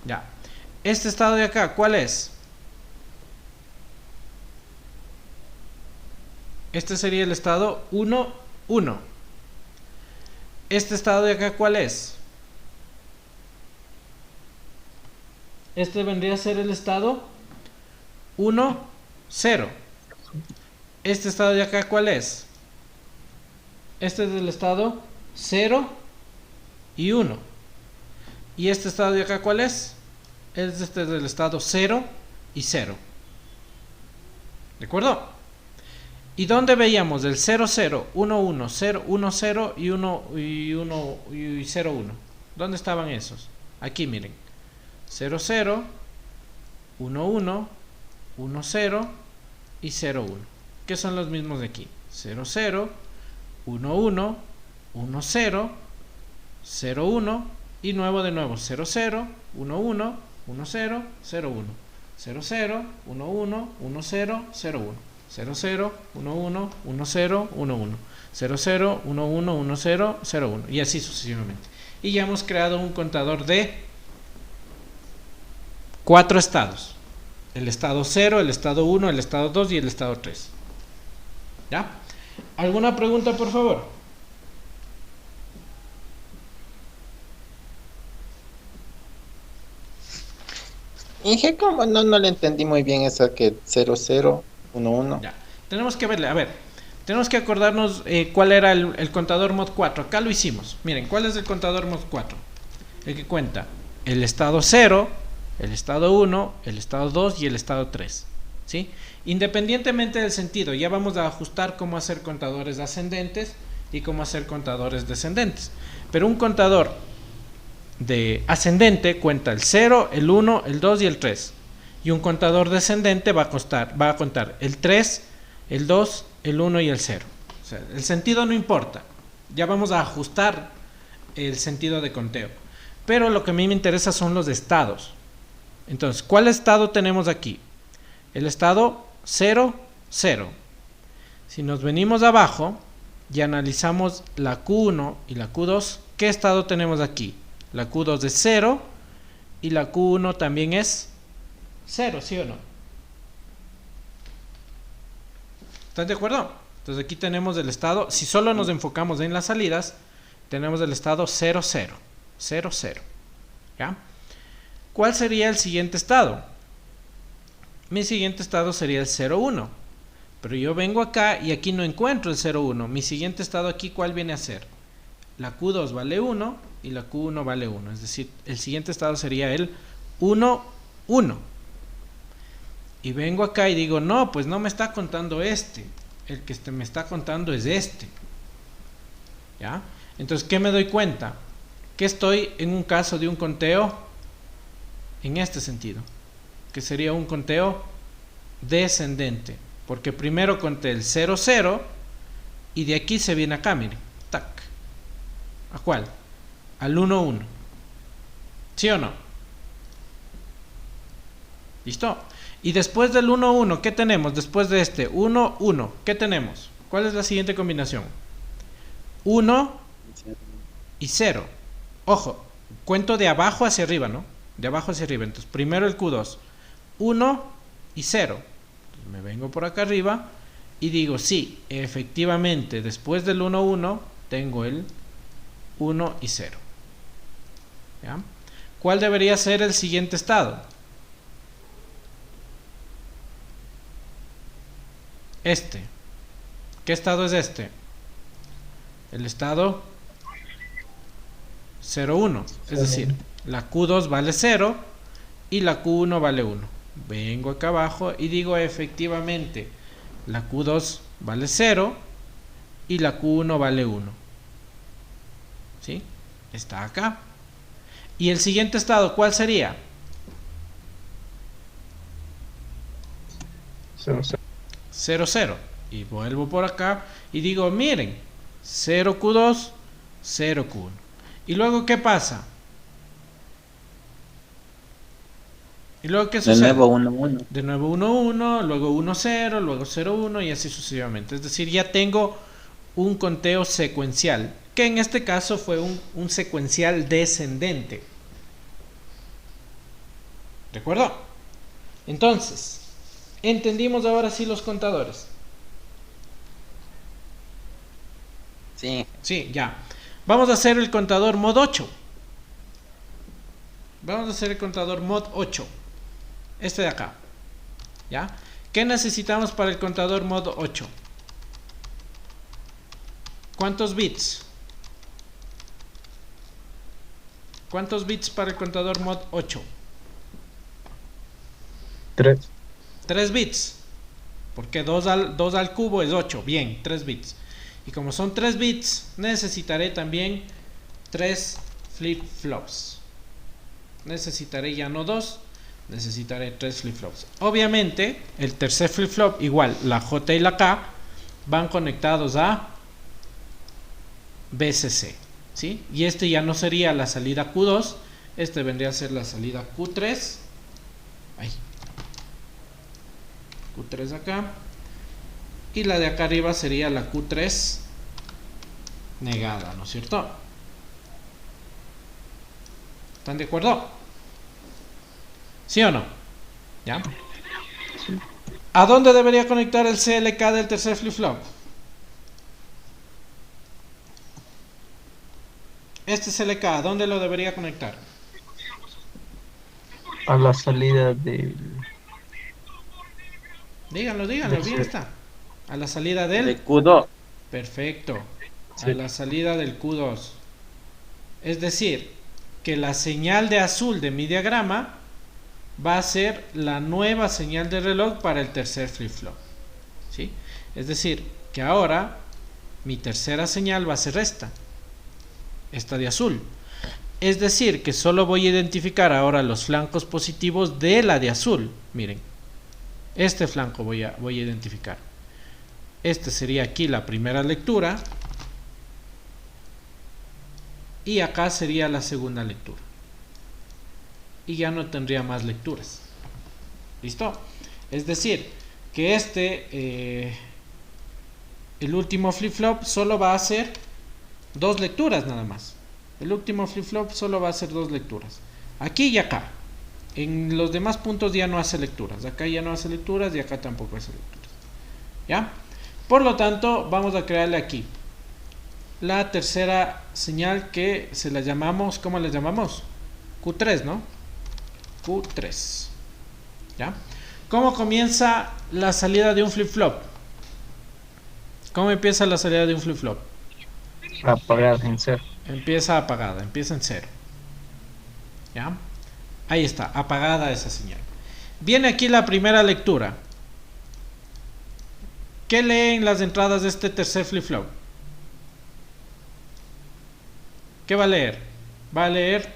Ya. Este estado de acá, ¿cuál es? Este sería el estado 1, 1. Este estado de acá, ¿cuál es? Este vendría a ser el estado 1, 0. Este estado de acá, ¿cuál es? Este es del estado 0 y 1. ¿Y este estado de acá cuál es? Este es del estado 0 y 0. ¿De acuerdo? ¿Y dónde veíamos del 0, 0, 1, 1, 0, 1, 0 y 1 y 0, 1? ¿Dónde estaban esos? Aquí miren. 0, 0, 1, 1, 1, 0 y 0, 1. ¿Qué son los mismos de aquí? 0, 0, 1, 1, 1, 0, 0, 1 y de nuevo 0, 0, 1, 1, 1, 0, 0, 1. 0, 0, 1, 1, 1, 0, 0, 1. 0, 0, 1, 1, 1, 0, 1, 1. 0, 0, 1, 1, 1, 0, 0, 1. Y así sucesivamente. Y ya hemos creado un contador de 4 estados. El estado 0, el estado 1, el estado 2 y el estado 3. ¿Ya? ¿Alguna pregunta, por favor? Inge, ¿cómo? No le entendí muy bien eso que 00, 11. Ya. Tenemos que verle, a ver. Tenemos que acordarnos cuál era el contador mod 4. Acá lo hicimos. Miren, ¿cuál es el contador mod 4? El que cuenta el estado 0, el estado 1, el estado 2 y el estado 3. ¿Sí? Independientemente del sentido, ya vamos a ajustar cómo hacer contadores ascendentes y cómo hacer contadores descendentes. Pero un contador de ascendente cuenta el 0, el 1, el 2 y el 3. Y un contador descendente va a contar el 3, el 2, el 1 y el 0. O sea, el sentido no importa. Ya vamos a ajustar el sentido de conteo. Pero lo que a mí me interesa son los estados. Entonces, ¿cuál estado tenemos aquí? El estado 0, 0. Si nos venimos abajo y analizamos la Q1 y la Q2, ¿qué estado tenemos aquí? La Q2 es 0 y la Q1 también es 0, ¿sí o no? ¿Están de acuerdo? Entonces aquí tenemos el estado, si solo nos enfocamos en las salidas, tenemos el estado 0, 0, 0, 0. ¿Ya? ¿Cuál sería el siguiente estado? Mi siguiente estado sería el 0, 1. Pero yo vengo acá y aquí no encuentro el 0, 1. Mi siguiente estado aquí, ¿cuál viene a ser? La Q2 vale 1 y la Q1 vale 1. Es decir, el siguiente estado sería el 1, 1. Y vengo acá y digo, no, pues no me está contando este. El que me está contando es este. ¿Ya? Entonces, ¿qué me doy cuenta? Que estoy en un caso de un conteo en este sentido. Que sería un conteo descendente. Porque primero conté el 0, 0 y de aquí se viene acá, miren. Tac. ¿A cuál? Al 1, 1. ¿Sí o no? ¿Listo? Y después del 1, 1, ¿qué tenemos? Después de este 1, 1, ¿qué tenemos? ¿Cuál es la siguiente combinación? 1 y 0. Ojo, cuento de abajo hacia arriba, ¿no? De abajo hacia arriba. Entonces, primero el Q2. 1 y 0. Entonces, me vengo por acá arriba y digo, sí, efectivamente, después del 1, 1, tengo el 1 y 0. ¿Ya? ¿Cuál debería ser el siguiente estado? Este. ¿Qué estado es este? El estado 0, 1. Es decir, la Q2 vale 0 y la Q1 vale 1. Vengo acá abajo y digo efectivamente, la Q2 vale 0 y la Q1 vale 1. ¿Sí? Está acá. ¿Y el siguiente estado cuál sería? 0, 0. 0, 0. Y vuelvo por acá y digo, miren, 0 Q2, 0 Q1. ¿Y luego qué pasa? ¿Y luego qué sucede? De nuevo 1, 1. De nuevo 1, 1, luego 1, 0, luego 0, 1 y así sucesivamente. Es decir, ya tengo un conteo secuencial, que en este caso fue un secuencial descendente. ¿De acuerdo? Entonces, entendimos ahora sí los contadores. Sí. Sí, ya. Vamos a hacer el contador mod 8. Vamos a hacer el contador mod 8. Este de acá. ¿Ya? ¿Qué necesitamos para el contador mod 8? ¿Cuántos bits? ¿Cuántos bits para el contador mod 8? 3. 3 bits. Porque 2 al cubo es 8. Bien, 3 bits. Y como son 3 bits, necesitaré también 3 flip-flops. Necesitaré ya no 2, necesitaré 3 flip-flops. Obviamente, el tercer flip-flop, igual, la J y la K, van conectados a BCC, ¿sí? Y este ya no sería la salida Q2, este vendría a ser la salida Q3. Ahí. Q3 acá. Y la de acá arriba sería la Q3 negada, ¿no es cierto? ¿Están de acuerdo? ¿Sí o no? ¿Ya? Sí. ¿A dónde debería conectar el CLK del tercer flip-flop? Este CLK, ¿a dónde lo debería conectar? A la salida del Díganlo, bien C. está. A la salida del... De Q2. Perfecto. A Sí. la salida del Q2. Es decir, que la señal de azul de mi diagrama va a ser la nueva señal de reloj para el tercer flip-flop. ¿Sí? Es decir, que ahora mi tercera señal va a ser esta de azul. Es decir, que solo voy a identificar ahora los flancos positivos de la de azul. Miren, este flanco voy a identificar. Este sería aquí la primera lectura. Y acá sería la segunda lectura. Y ya no tendría más lecturas. ¿Listo? Es decir, que el último flip-flop solo va a hacer 2 lecturas nada más. El último flip-flop solo va a hacer 2 lecturas. Aquí y acá. En los demás puntos ya no hace lecturas. Acá ya no hace lecturas y acá tampoco hace lecturas. ¿Ya? Por lo tanto, vamos a crearle aquí la tercera señal que se la llamamos, ¿cómo la llamamos? Q3, ¿no? Q3. ¿Ya? ¿Cómo comienza la salida de un flip-flop? ¿Cómo empieza la salida de un flip-flop? Apagada en 0. Empieza apagada, empieza en 0. ¿Ya? Ahí está, apagada esa señal. Viene aquí la primera lectura. ¿Qué leen las entradas de este tercer flip-flop? ¿Qué va a leer? Va a leer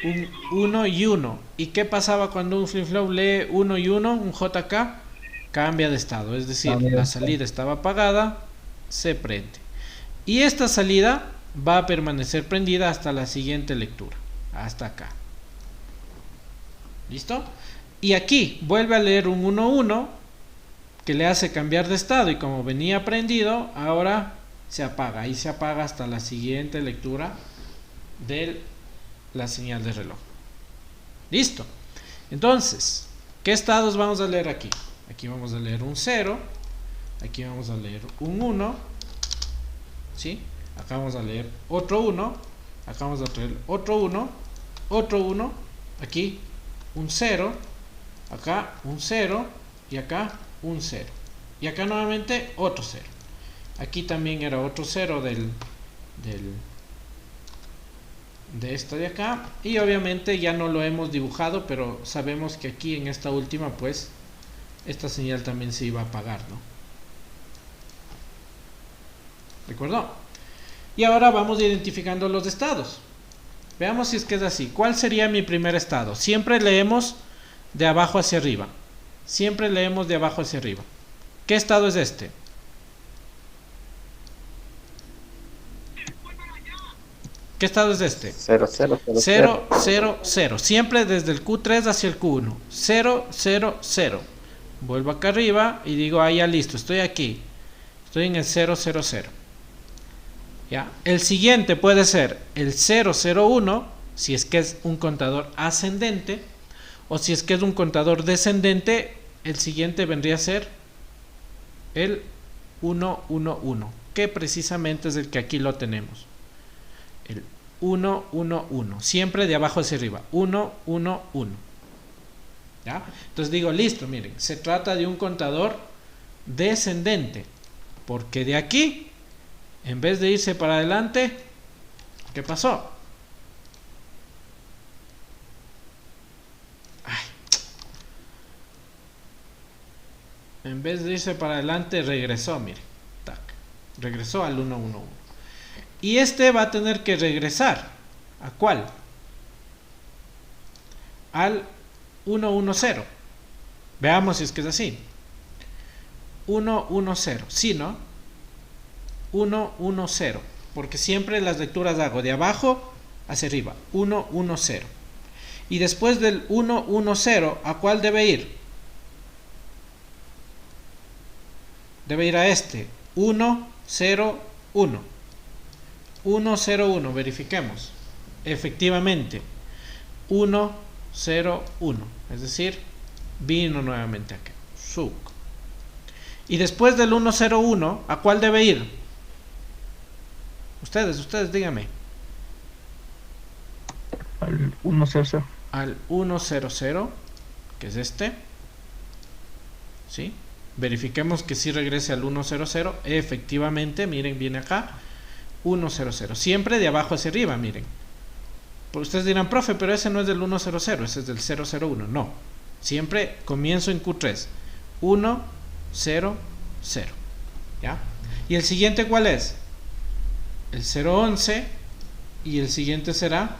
un 1 y 1. ¿Y qué pasaba cuando un flip-flop lee 1 y 1? Un JK cambia de estado. Es decir, la salida estaba apagada, se prende. Y esta salida va a permanecer prendida hasta la siguiente lectura. Hasta acá. ¿Listo? Y aquí vuelve a leer un 1, 1 que le hace cambiar de estado. Y como venía prendido, ahora se apaga. Y se apaga hasta la siguiente lectura de la señal de reloj. Listo. Entonces, ¿qué estados vamos a leer aquí? Aquí vamos a leer un 0. Aquí vamos a leer un 1. ¿Sí? Acá vamos a leer otro 1. Acá vamos a leer otro 1. Otro 1. Aquí un 0. Acá un 0. Y acá un 0. Y acá nuevamente otro 0. Aquí también era otro 0 de esta de acá. Y obviamente ya no lo hemos dibujado, pero sabemos que aquí en esta última, pues, esta señal también se iba a apagar, ¿no? ¿De acuerdo? Y ahora vamos identificando los estados. Veamos si es que es así. ¿Cuál sería mi primer estado? Siempre leemos de abajo hacia arriba. Siempre leemos de abajo hacia arriba. ¿Qué estado es este? ¿Qué estado es este? 0, 0, 0, 0, 0, 0. Siempre desde el Q3 hacia el Q1. 0, 0, 0. Vuelvo acá arriba y digo, ah, ya listo, estoy aquí. Estoy en el 0, 0, 0. ¿Ya? El siguiente puede ser el 0, 0, 1, si es que es un contador ascendente, o si es que es un contador descendente, el siguiente vendría a ser el 1, 1, 1, que precisamente es el que aquí lo tenemos. El 1, 1, 1, siempre de abajo hacia arriba. 1, 1, 1. ¿Ya? Entonces digo, listo, miren, se trata de un contador descendente, porque de aquí En vez de irse para adelante, ¿qué pasó? Ay. En vez de irse para adelante, regresó, mire. Tac. Regresó al 111. Y este va a tener que regresar. ¿A cuál? Al 110. Veamos si es que es así. 110. ¿Sí, no? 110. Porque siempre las lecturas hago de abajo hacia arriba. 110. Y después del 110, ¿a cuál debe ir? Debe ir a este. 101. 101. Verifiquemos. Efectivamente. 101. Es decir, vino nuevamente acá. Suk. Y después del 101, ¿a cuál debe ir? Ustedes díganme. Al 100. Al 100, que es este. ¿Sí? Verifiquemos que sí regrese al 100. Efectivamente, miren, viene acá. 100. Siempre de abajo hacia arriba, miren. Pues ustedes dirán, profe, pero ese no es del 100, ese es del 001. No. Siempre comienzo en Q3. 1, 0, 0. ¿Ya? ¿Y el siguiente cuál es? El 011. Y el siguiente será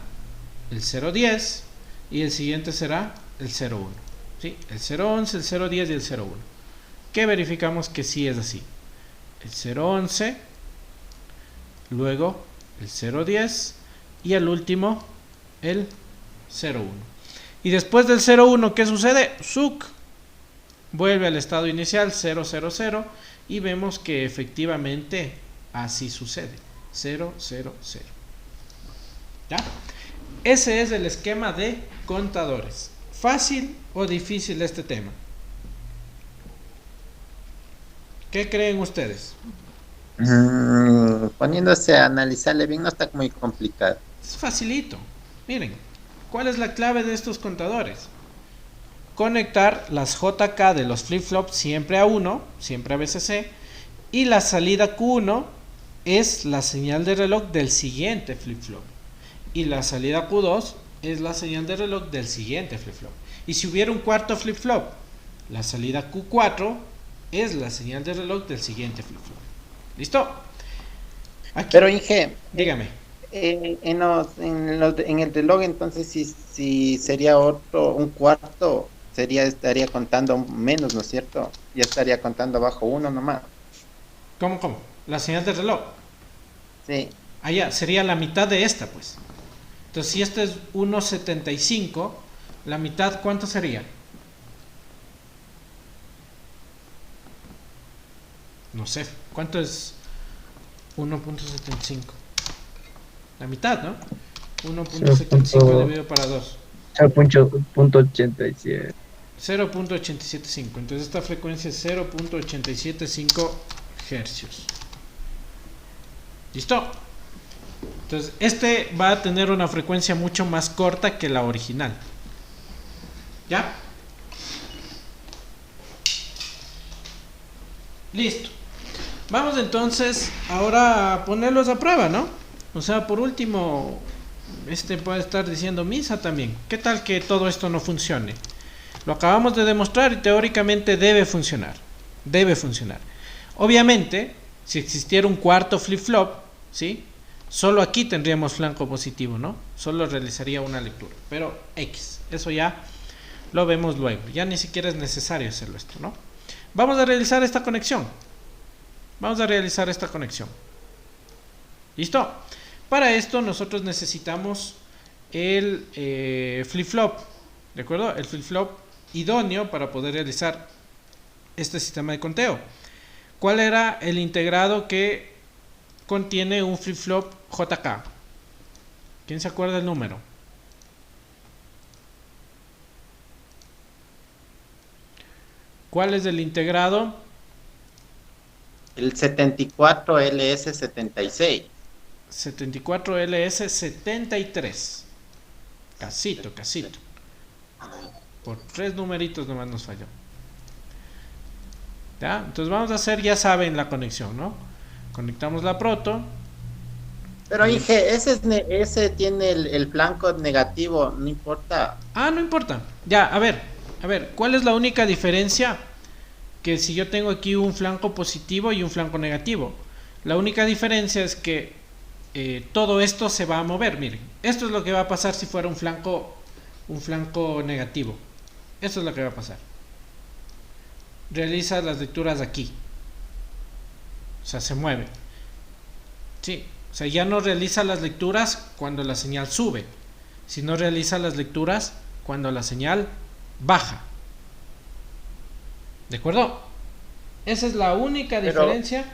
el 010. Y el siguiente será el 01. ¿Sí? El 011, el 010 y el 01. ¿Qué verificamos que sí es así? El 011. Luego el 010. Y al último el 01. Y después del 01, ¿qué sucede? Suk vuelve al estado inicial 000 y vemos que efectivamente así sucede. 000. ¿Ya? Ese es el esquema de contadores. ¿Fácil o difícil este tema? ¿Qué creen ustedes? Poniéndose a analizarle bien, no está muy complicado. Es facilito. Miren, ¿cuál es la clave de estos contadores? Conectar las JK de los flip-flops siempre a 1, siempre a VCC, y la salida Q1 es la señal de reloj del siguiente flip-flop, y la salida Q2 es la señal de reloj del siguiente flip-flop. Y si hubiera un cuarto flip-flop, la salida Q4 es la señal de reloj del siguiente flip-flop. ¿Listo? Aquí, Pero Inge, dígame. en el reloj, entonces, si sería un cuarto, estaría contando menos, ¿no es cierto? Ya estaría contando abajo 1 nomás. ¿Cómo? La señal de reloj. Sí. Allá sería la mitad de esta, pues. Entonces, si este es 1.75, la mitad, ¿cuánto sería? No sé, ¿cuánto es 1.75? La mitad, ¿no? 1.75 dividido para 2. 0.87. 0.875. Entonces esta frecuencia es 0.875 hercios. ¿Listo? Entonces este va a tener una frecuencia mucho más corta que la original. ¿Ya? Listo. Vamos entonces ahora a ponerlos a prueba, ¿no? O sea, por último, puede estar diciendo misa también. ¿Qué tal que todo esto no funcione? Lo acabamos de demostrar y teóricamente debe funcionar. Debe funcionar. Obviamente, si existiera un cuarto flip-flop, ¿sí? Solo aquí tendríamos flanco positivo, ¿no? Solo realizaría una lectura. Pero X, eso ya lo vemos luego. Ya ni siquiera es necesario hacerlo esto, ¿no? Vamos a realizar esta conexión. ¿Listo? Para esto nosotros necesitamos el flip-flop, ¿de acuerdo? El flip-flop idóneo para poder realizar este sistema de conteo. ¿Cuál era el integrado que contiene un flip-flop JK? ¿Quién se acuerda del número? ¿Cuál es el integrado? El 74LS76. 74LS73. Casito. Por 3 numeritos nomás nos falló. ¿Ya? Entonces vamos a hacer, ya saben, la conexión, ¿no? Conectamos la proto. Pero Inge, ese tiene el flanco negativo, no importa. Ah, no importa. Ya, a ver, ¿cuál es la única diferencia? Que si yo tengo aquí un flanco positivo y un flanco negativo, la única diferencia es que todo esto se va a mover. Miren, esto es lo que va a pasar si fuera un flanco negativo. Esto es lo que va a pasar. Realiza las lecturas aquí. O sea, se mueve. Sí, o sea, ya no realiza las lecturas cuando la señal sube, sino realiza las lecturas cuando la señal baja. ¿De acuerdo? Esa es la única diferencia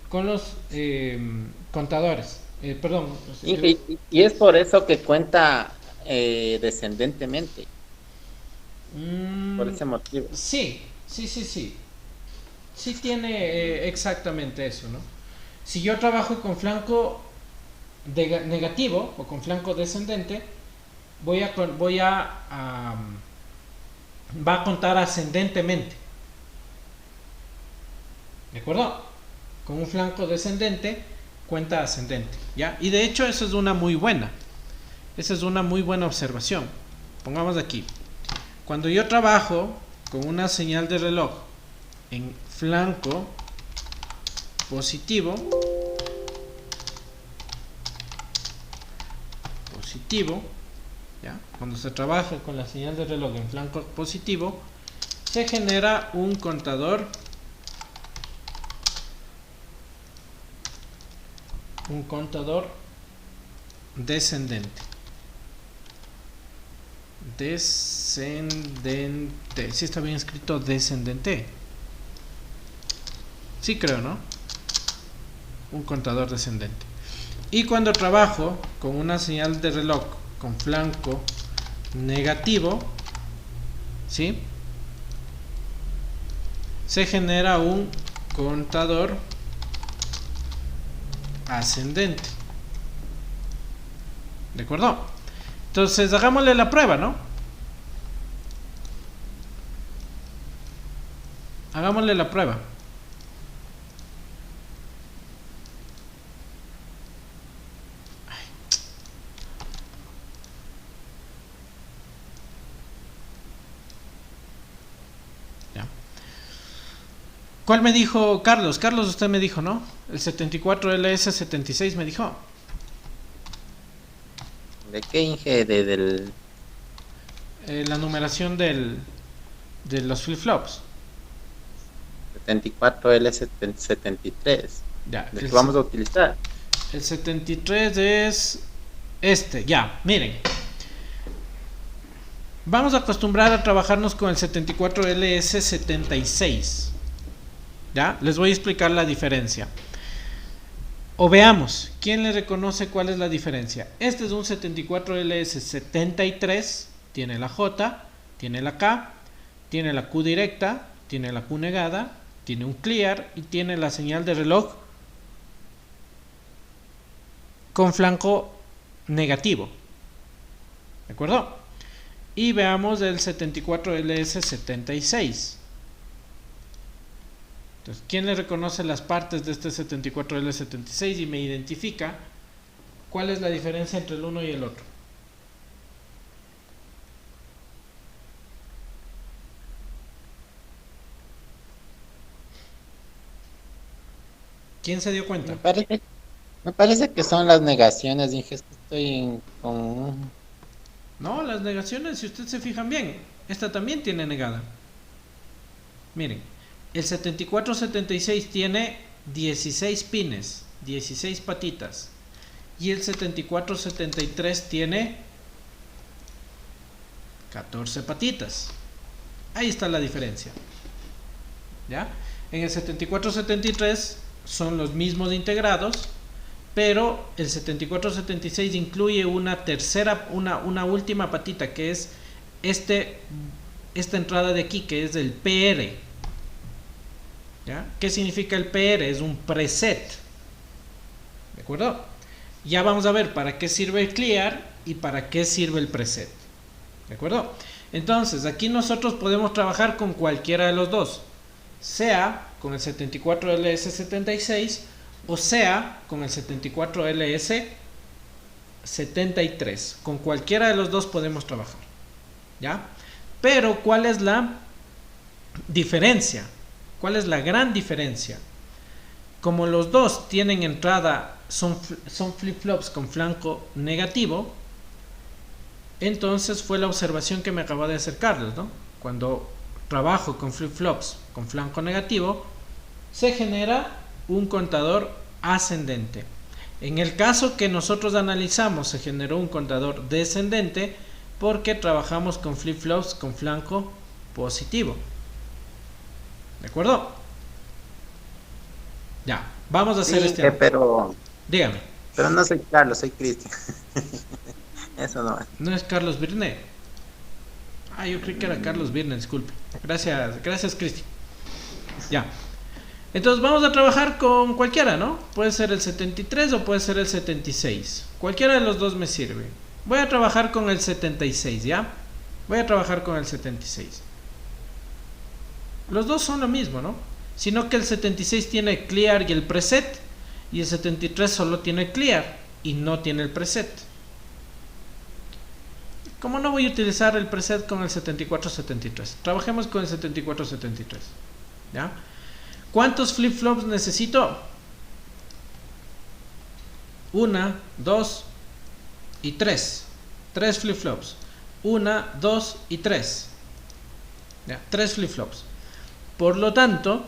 con los contadores. Perdón. Y es por eso que cuenta descendentemente. Por ese motivo. Sí. Sí tiene exactamente eso, ¿no? Si yo trabajo con flanco negativo o con flanco descendente, va a contar ascendentemente. ¿De acuerdo? Con un flanco descendente cuenta ascendente, ¿ya? Y de hecho eso es una muy buena. Esa es una muy buena observación. Pongamos aquí. Cuando yo trabajo con una señal de reloj en flanco positivo, ¿ya? Cuando se trabaja con la señal de reloj en flanco positivo, se genera un contador descendente. Si está bien escrito descendente. Sí creo, ¿no? Un contador descendente. Y cuando trabajo con una señal de reloj con flanco negativo, ¿sí? Se genera un contador ascendente. ¿De acuerdo? Entonces hagámosle la prueba, ¿no? Hagámosle la prueba. Ya. ¿Cuál me dijo Carlos? Carlos, usted me dijo, ¿no? El 74LS76 me dijo. ¿De qué, Inge? La numeración de los flip-flops. 74L73. Ya, ¿El que vamos a utilizar? El 73 es este. Ya, miren. Vamos a acostumbrar a trabajarnos con el 74LS76. ¿Ya? Les voy a explicar la diferencia. O veamos, ¿quién le reconoce cuál es la diferencia? Este es un 74LS73, tiene la J, tiene la K, tiene la Q directa, tiene la Q negada, tiene un clear y tiene la señal de reloj con flanco negativo. ¿De acuerdo? Y veamos el 74LS76. Entonces, ¿quién le reconoce las partes de este 74L76 y me identifica cuál es la diferencia entre el uno y el otro? ¿Quién se dio cuenta? Me parece que son las negaciones, Inge, estoy con... No, las negaciones, si ustedes se fijan bien, esta también tiene negada. Miren, el 7476 tiene 16 pines, 16 patitas. Y el 7473 tiene 14 patitas. Ahí está la diferencia. ¿Ya? En el 7473 son los mismos integrados, pero el 7476 incluye una tercera, una última patita, que es esta entrada de aquí, que es el PR. ¿Ya? ¿Qué significa el PR? Es un preset. ¿De acuerdo? Ya vamos a ver para qué sirve el clear y para qué sirve el preset. ¿De acuerdo? Entonces, aquí nosotros podemos trabajar con cualquiera de los dos, sea con el 74LS76 o sea, con el 74LS 73. Con cualquiera de los dos podemos trabajar, ¿ya? Pero ¿cuál es la diferencia? ¿Cuál es la gran diferencia? Como los dos tienen entrada, son flip-flops con flanco negativo, entonces fue la observación que me acaba de hacer Carlos, ¿no? Cuando trabajo con flip-flops con flanco negativo, se genera un contador ascendente. En el caso que nosotros analizamos, se generó un contador descendente porque trabajamos con flip-flops con flanco positivo. ¿De acuerdo? Ya, vamos a hacer Sí, pero Dígame. no soy Carlos, soy Cristian. Eso no es. ¿No es Carlos Virne? Ah, yo creí que era Carlos Virne, disculpe. Gracias Cristian. Ya. Entonces vamos a trabajar con cualquiera, ¿no? Puede ser el 73 o puede ser el 76. Cualquiera de los dos me sirve. Voy a trabajar con el 76, ¿ya? Voy a trabajar con el 76. Los dos son lo mismo, ¿no? Sino que el 76 tiene clear y el preset, y el 73 solo tiene clear y no tiene el preset. ¿Cómo no voy a utilizar el preset con el 74-73? Trabajemos con el 74-73, ¿ya? ¿Cuántos flip-flops necesito? 1, 2 y 3. 3 flip-flops. 1, 2 y 3. ¿Ya? 3 flip-flops. Por lo tanto,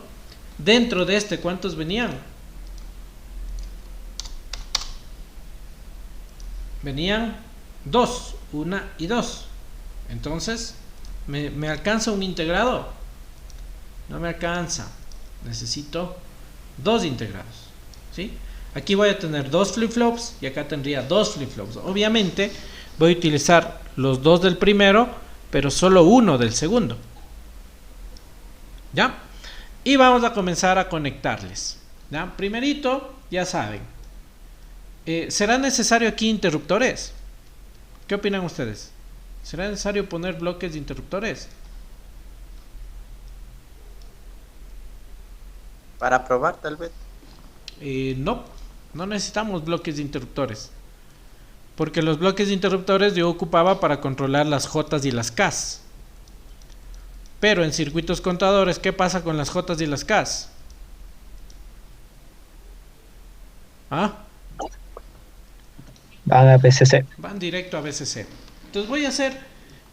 dentro de este, ¿cuántos venían? Venían 2, 1 y 2. Entonces, ¿me alcanza un integrado? No me alcanza. Necesito 2 integrados, ¿sí? Aquí voy a tener 2 flip-flops y acá tendría 2 flip-flops. Obviamente voy a utilizar los 2 del primero, pero solo uno del segundo, ¿ya? Y vamos a comenzar a conectarles, ¿ya? Primerito, ya saben, ¿será necesario aquí interruptores? ¿Qué opinan ustedes? ¿Será necesario poner bloques de interruptores? Para probar, tal vez. No necesitamos bloques de interruptores. Porque los bloques de interruptores yo ocupaba para controlar las J y las K. Pero en circuitos contadores, ¿qué pasa con las J y las K? ¿Ah? Van a BCC. Van directo a BCC. Entonces voy a hacer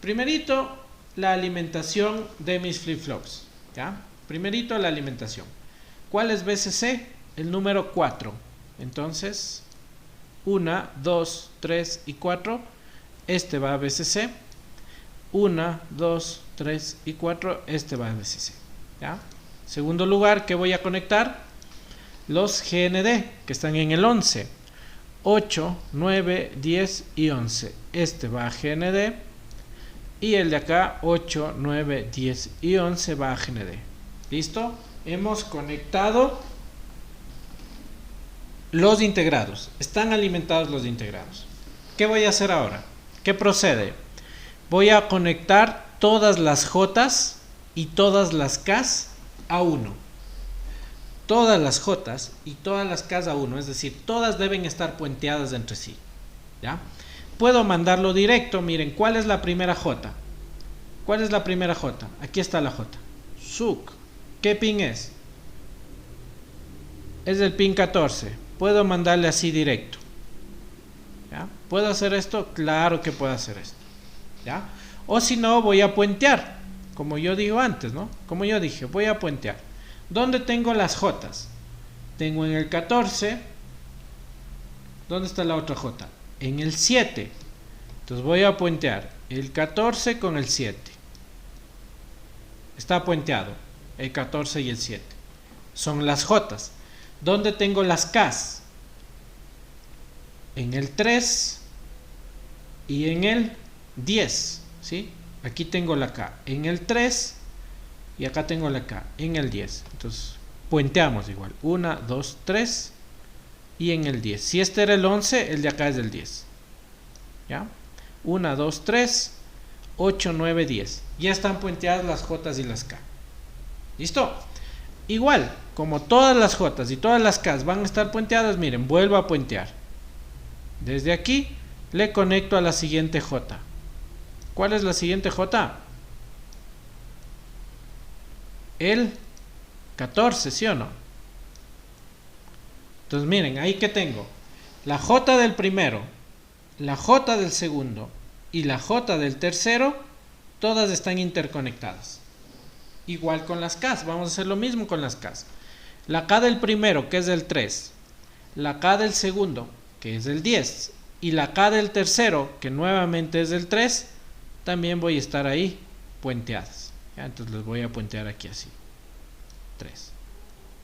primerito la alimentación de mis flip-flops, ¿ya? Primerito la alimentación. ¿Cuál es BCC? El número 4. Entonces, 1, 2, 3 y 4. Este va a BCC. 1, 2, 3 y 4. Este va a BCC. ¿Ya? Segundo lugar, ¿qué voy a conectar? Los GND, que están en el 11. 8, 9, 10 y 11. Este va a GND. Y el de acá, 8, 9, 10 y 11 va a GND. ¿Listo? Hemos conectado los integrados. Están alimentados los integrados. ¿Qué voy a hacer ahora? ¿Qué procede? Voy a conectar todas las Jotas y todas las Ks a 1. Todas las Jotas y todas las Ks a 1. Es decir, todas deben estar puenteadas entre sí. ¿Ya? Puedo mandarlo directo. Miren, ¿cuál es la primera J? ¿Cuál es la primera J? Aquí está la J. SUC. ¿Qué pin es? Es el pin 14. Puedo mandarle así directo. ¿Ya? ¿Puedo hacer esto? Claro que puedo hacer esto. ¿Ya? O si no, voy a puentear. Como yo digo antes, ¿no? Como yo dije, voy a puentear. ¿Dónde tengo las Jotas? Tengo en el 14. ¿Dónde está la otra J? En el 7. Entonces voy a puentear el 14 con el 7. Está puenteado. El 14 y el 7 son las Jotas. ¿Dónde tengo las Ks? En el 3 y en el 10, ¿sí? Aquí tengo la K en el 3 y acá tengo la K en el 10. Entonces puenteamos igual 1, 2, 3 y en el 10. Si este era el 11, el de acá es el 10. ¿Ya? 1, 2, 3, 8, 9, 10. Ya están puenteadas las Jotas y las K. ¿Listo? Igual, como todas las J y todas las K van a estar puenteadas, miren, vuelvo a puentear. Desde aquí le conecto a la siguiente J. ¿Cuál es la siguiente J? El 14, ¿sí o no? Entonces miren, ahí que tengo la J del primero, la J del segundo y la J del tercero, todas están interconectadas. Igual con las K, vamos a hacer lo mismo con las K. La K del primero, que es del 3, la K del segundo, que es del 10, y la K del tercero, que nuevamente es del 3, también voy a estar ahí puenteadas. ¿Ya? Entonces les voy a puentear aquí así. 3.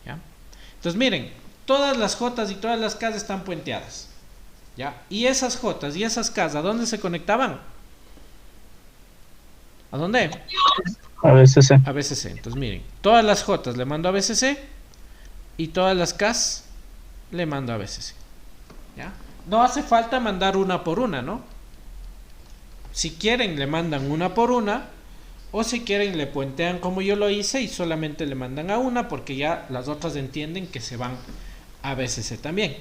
¿Ya? Entonces miren, todas las J y todas las K están puenteadas. ¿Ya? Y esas J y esas K, ¿a dónde se conectaban? ¿A dónde? A veces sí. A BCC. Entonces miren, todas las J le mando a BCC y todas las K le mando a BCC. ¿Ya? No hace falta mandar una por una, ¿no? Si quieren le mandan una por una, o si quieren le puentean como yo lo hice y solamente le mandan a una, porque ya las otras entienden que se van a BCC también.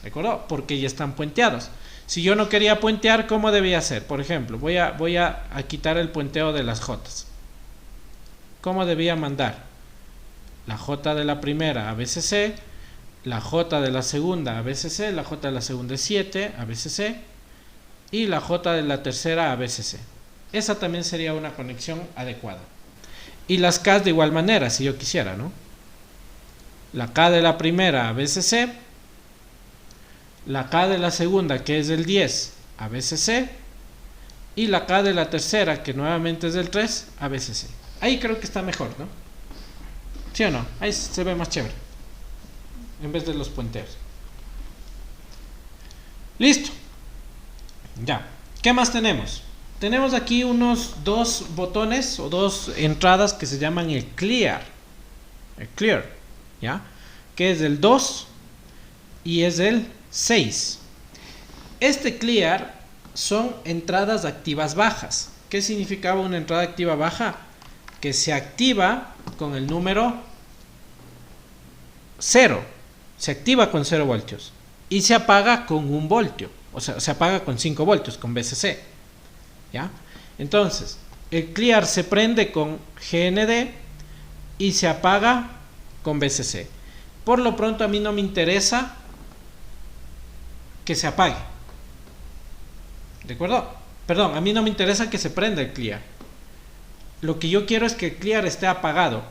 ¿De acuerdo? Porque ya están puenteados. Si yo no quería puentear, ¿cómo debía hacer? Por ejemplo, voy a quitar el puenteo de las J. ¿Cómo debía mandar? La J de la primera a BCC, la J de la segunda a BCC, la J de la segunda es 7 a BCC y la J de la tercera a BCC. Esa también sería una conexión adecuada. Y las K de igual manera, si yo quisiera, ¿no? La K de la primera a BCC, la K de la segunda, que es del 10, a BCC, y la K de la tercera, que nuevamente es del 3, a BCC. Ahí creo que está mejor, ¿no? ¿Sí o no? Ahí se ve más chévere, en vez de los puenteos. Listo. Ya. ¿Qué más tenemos? Tenemos aquí unos dos botones o dos entradas que se llaman el clear. El clear, ¿ya? Que es del 2 y es del 6. Este clear son entradas activas bajas. ¿Qué significaba una entrada activa baja? Que se activa con el número 0. Se activa con 0 voltios. Y se apaga con 1 voltio. O sea, se apaga con 5 voltios, con VCC. ¿Ya? Entonces, el clear se prende con GND y se apaga con VCC. Por lo pronto a mí no me interesa que se apague. ¿De acuerdo? Perdón, a mí no me interesa que se prenda el clear. Lo que yo quiero es que el clear esté apagado.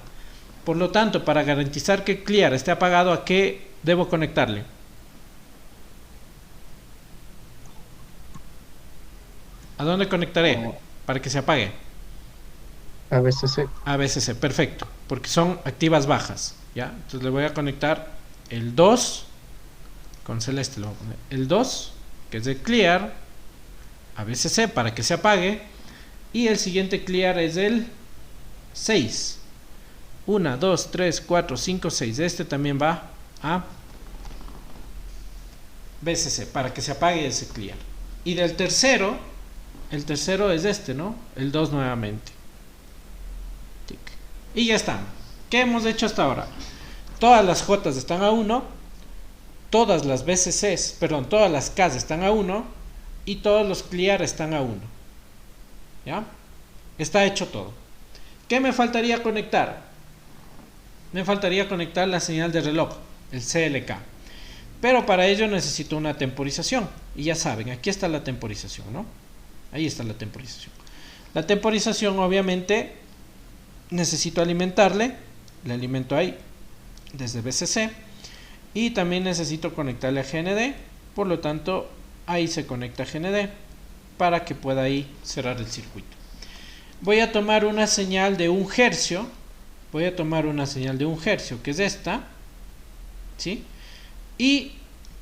Por lo tanto, para garantizar que el clear esté apagado, ¿a qué debo conectarle? ¿A dónde conectaré para que se apague? A veces sí. A VCC, perfecto, porque son activas bajas, ¿ya? Entonces le voy a conectar el 2, con celeste lo voy a poner, el 2, que es de clear, a VCC para que se apague, y el siguiente clear es el 6. 1, 2, 3, 4, 5, 6. Este también va a VCC para que se apague ese clear. Y del tercero, el tercero es este, ¿no? El 2 nuevamente. Tic. Y ya están. ¿Qué hemos hecho hasta ahora? Todas las J están a 1, todas las VCCs, perdón, todas las K están a 1 y todos los clear están a 1. ¿Ya? Está hecho todo. ¿Qué me faltaría conectar? Me faltaría conectar la señal de reloj, el CLK. Pero para ello necesito una temporización. Y ya saben, aquí está la temporización, ¿no? Ahí está la temporización. La temporización, obviamente, necesito alimentarle. Le alimento ahí desde VCC. Y también necesito conectarle a GND. Por lo tanto, ahí se conecta a GND para que pueda ahí cerrar el circuito. Voy a tomar una señal de 1 hercio. Voy a tomar una señal de 1 hercio, que es esta. ¿Sí? Y,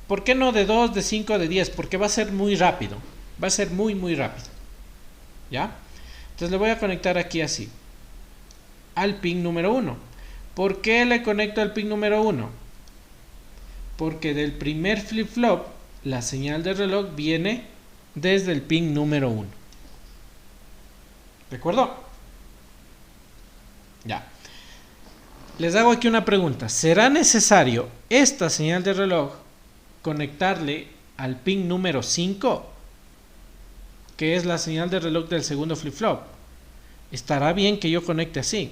¿por qué no de 2, de 5, de 10? Porque va a ser muy rápido. Va a ser muy, muy rápido. ¿Ya? Entonces le voy a conectar aquí así. Al pin número 1. ¿Por qué le conecto al pin número 1? Porque del primer flip-flop, la señal de reloj viene desde el pin número 1. ¿De acuerdo? Ya. les hago aquí una pregunta. ¿Será necesario esta señal de reloj conectarle al pin número 5? Que es la señal de reloj del segundo flip-flop. ¿Estará bien que yo conecte así?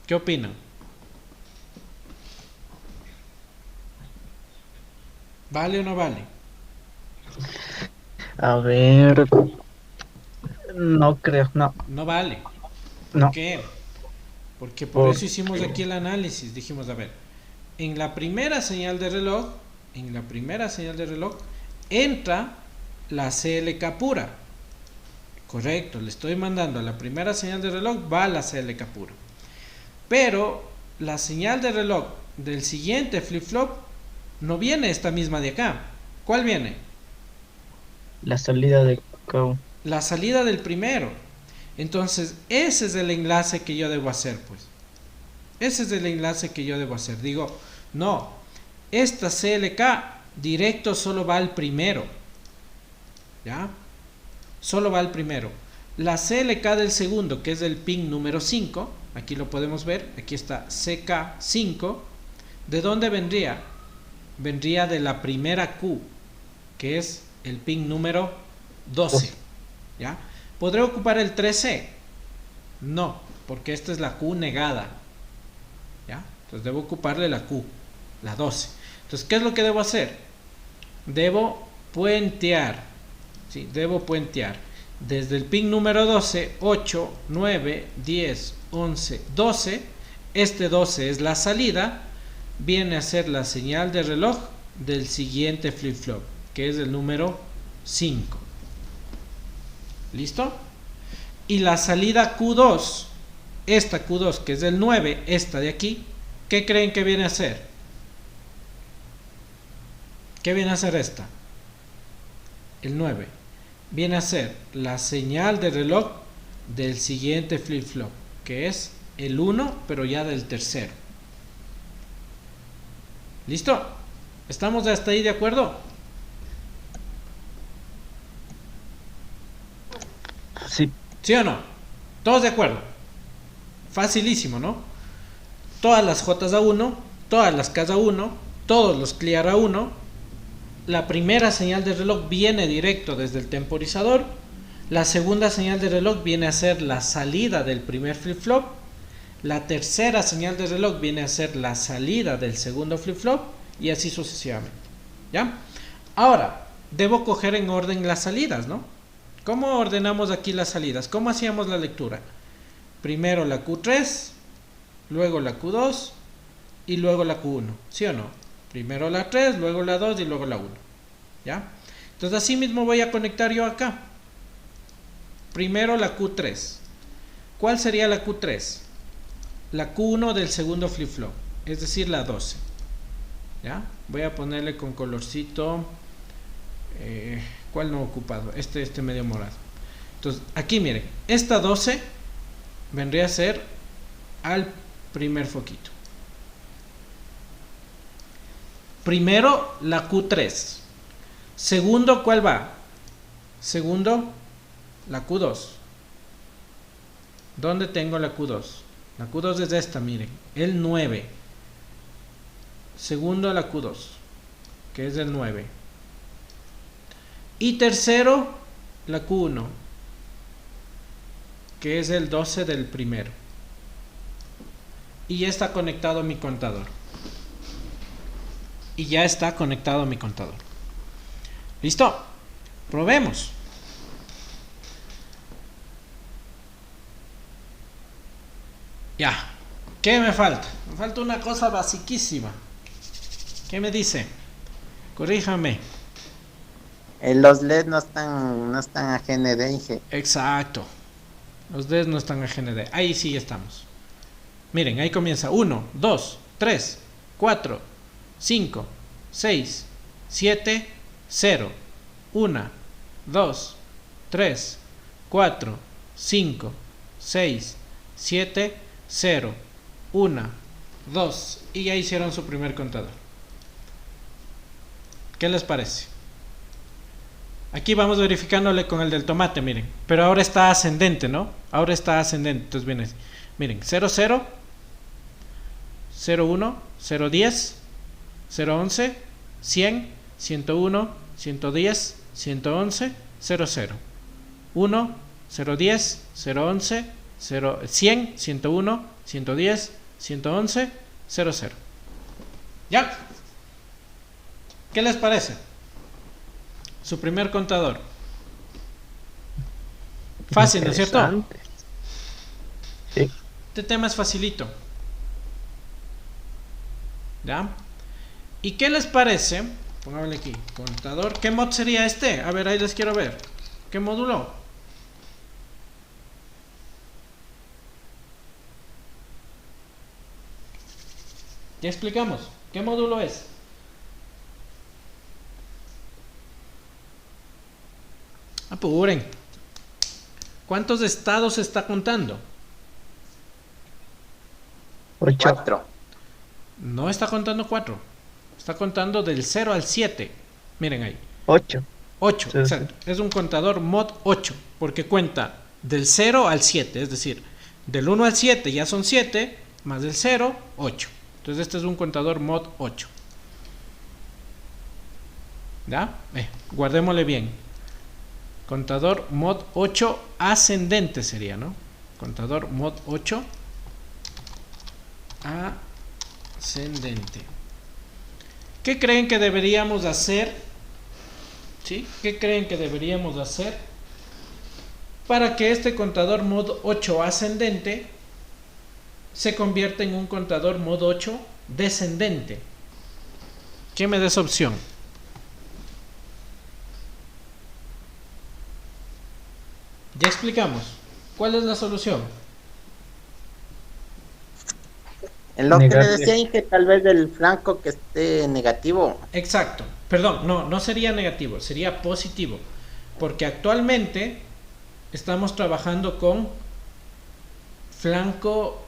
¿Qué opinan? ¿Vale o no vale? A ver, no creo, no, No vale. ¿Por no. qué? Porque por eso hicimos aquí el análisis. Dijimos, a ver, en la primera señal de reloj, entra la CLK pura. Correcto, le estoy mandando a la primera señal de reloj, va la CLK pura. Pero la señal de reloj del siguiente flip-flop no viene esta misma de acá. ¿Cuál viene? La salida de Kao. La salida del primero. Entonces, ese es el enlace que yo debo hacer, pues. Ese es el enlace que yo debo hacer. Digo, no, esta CLK directo solo va al primero. ¿Ya? Solo va al primero. La CLK del segundo, que es el pin número 5, aquí lo podemos ver, aquí está CK5. ¿De dónde vendría? Vendría de la primera Q, que es el pin número 12. ¿Ya? ¿Podré ocupar el 13? No, porque esta es la Q negada. ¿Ya? Entonces debo ocuparle la Q, la 12. Entonces, ¿qué es lo que debo hacer? Debo puentear. ¿Sí? Debo puentear. Desde el pin número 12, 8, 9, 10, 11, 12. Este 12 es la salida. Viene a ser la señal de reloj del siguiente flip-flop, que es el número 5. ¿Listo? Y la salida Q2, esta Q2 que es el 9, esta de aquí, ¿qué creen que viene a ser? ¿Qué viene a ser esta? El 9. Viene a ser la señal de reloj del siguiente flip-flop, que es el 1, pero ya del tercero. ¿Listo? ¿Estamos hasta ahí de acuerdo? Sí. ¿Sí o no? ¿Todos de acuerdo? Facilísimo, ¿no? Todas las J a 1, todas las K a 1, todos los clear a 1. La primera señal de reloj viene directo desde el temporizador. La segunda señal de reloj viene a ser la salida del primer flip-flop. La tercera señal de reloj viene a ser la salida del segundo flip-flop. Y así sucesivamente. ¿Ya? Ahora, debo coger en orden las salidas, ¿no? ¿Cómo ordenamos aquí las salidas? ¿Cómo hacíamos la lectura? Primero la Q3, luego la Q2 y luego la Q1. ¿Sí o no? Primero la 3, luego la 2 y luego la 1. ¿Ya? Entonces así mismo voy a conectar yo acá. Primero la Q3. ¿Cuál sería la Q3? La Q1 del segundo flip-flop, es decir, la 12. ¿Ya? Voy a ponerle con colorcito. ¿Cuál no he ocupado? Este medio morado. Entonces, aquí miren, esta 12 vendría a ser al primer foquito. Primero la Q3. Segundo, ¿cuál va? Segundo, la Q2. ¿Dónde tengo la Q2? La Q2 es esta, miren, el 9. Segundo, la Q2, que es el 9. Y tercero, la Q1, que es el 12 del primero. Y ya está conectado a mi contador. ¿Listo? Probemos. Ya. ¿Qué me falta? Me falta una cosa basiquísima. ¿Qué me dice? Corríjame. Los LED no están a GND, Inge. Exacto. Los Ds no están a GND. Ahí sí estamos. Miren, ahí comienza. 1, 2, 3, 4, 5, 6, 7, 0. 1, 2, 3, 4, 5, 6, 7, 0. 1, 2. Y ya hicieron su primer contador. ¿Qué les parece? Aquí vamos verificándole con el del tomate, miren. Pero ahora está ascendente, ¿no? Ahora está ascendente. Entonces viene así. Miren, 00, 01, 010, 011, 100, 101, 110, 111, 00. 1, 010, 011, 100, 101, 110, 111, 00. ¿Ya? ¿Qué les parece? Su primer contador. Fácil, ¿no es cierto? Interesante. Sí. Este tema es facilito. ¿Ya? ¿Y qué les parece? Pónganle aquí, contador. ¿Qué mod sería este? A ver, ahí les quiero ver. ¿Qué módulo? Ya explicamos. ¿Qué módulo es? Apuren. ¿Cuántos estados se está contando? 8. 4. No está contando 4. Está contando del 0 al 7. Miren ahí. 8. 8, Sí, exacto. Es un contador mod 8, porque cuenta del 0 al 7, es decir, del 1 al 7 ya son 7, más del 0, 8. Entonces este es un contador mod 8. ¿Ya? Guardémosle bien. Contador mod 8 ascendente sería, ¿no? Contador mod 8 ascendente. ¿Qué creen que deberíamos hacer? ¿Sí? ¿Qué creen que deberíamos hacer para que este contador mod 8 ascendente se convierta en un contador mod 8 descendente? ¿Quién me da esa opción? Ya explicamos. ¿Cuál es la solución? En lo que le Negativo. decía que tal vez del flanco que esté negativo. Exacto. Perdón, no sería negativo, sería positivo. Porque actualmente estamos trabajando con flanco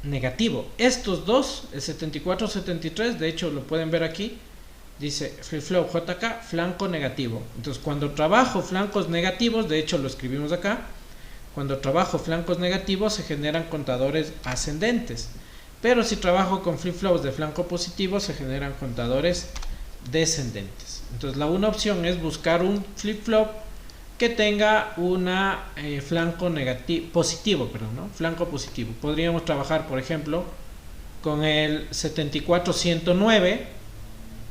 negativo. Estos dos, el 74-73, de hecho lo pueden ver aquí, dice flip-flop JK, flanco negativo. Entonces cuando trabajo flancos negativos, de hecho lo escribimos acá, cuando trabajo flancos negativos se generan contadores ascendentes. Pero si trabajo con flip-flops de flanco positivo se generan contadores descendentes. Entonces la una opción es buscar un flip-flop que tenga una flanco positivo, perdón, ¿no? Flanco positivo. Podríamos trabajar, por ejemplo, con el 74-109,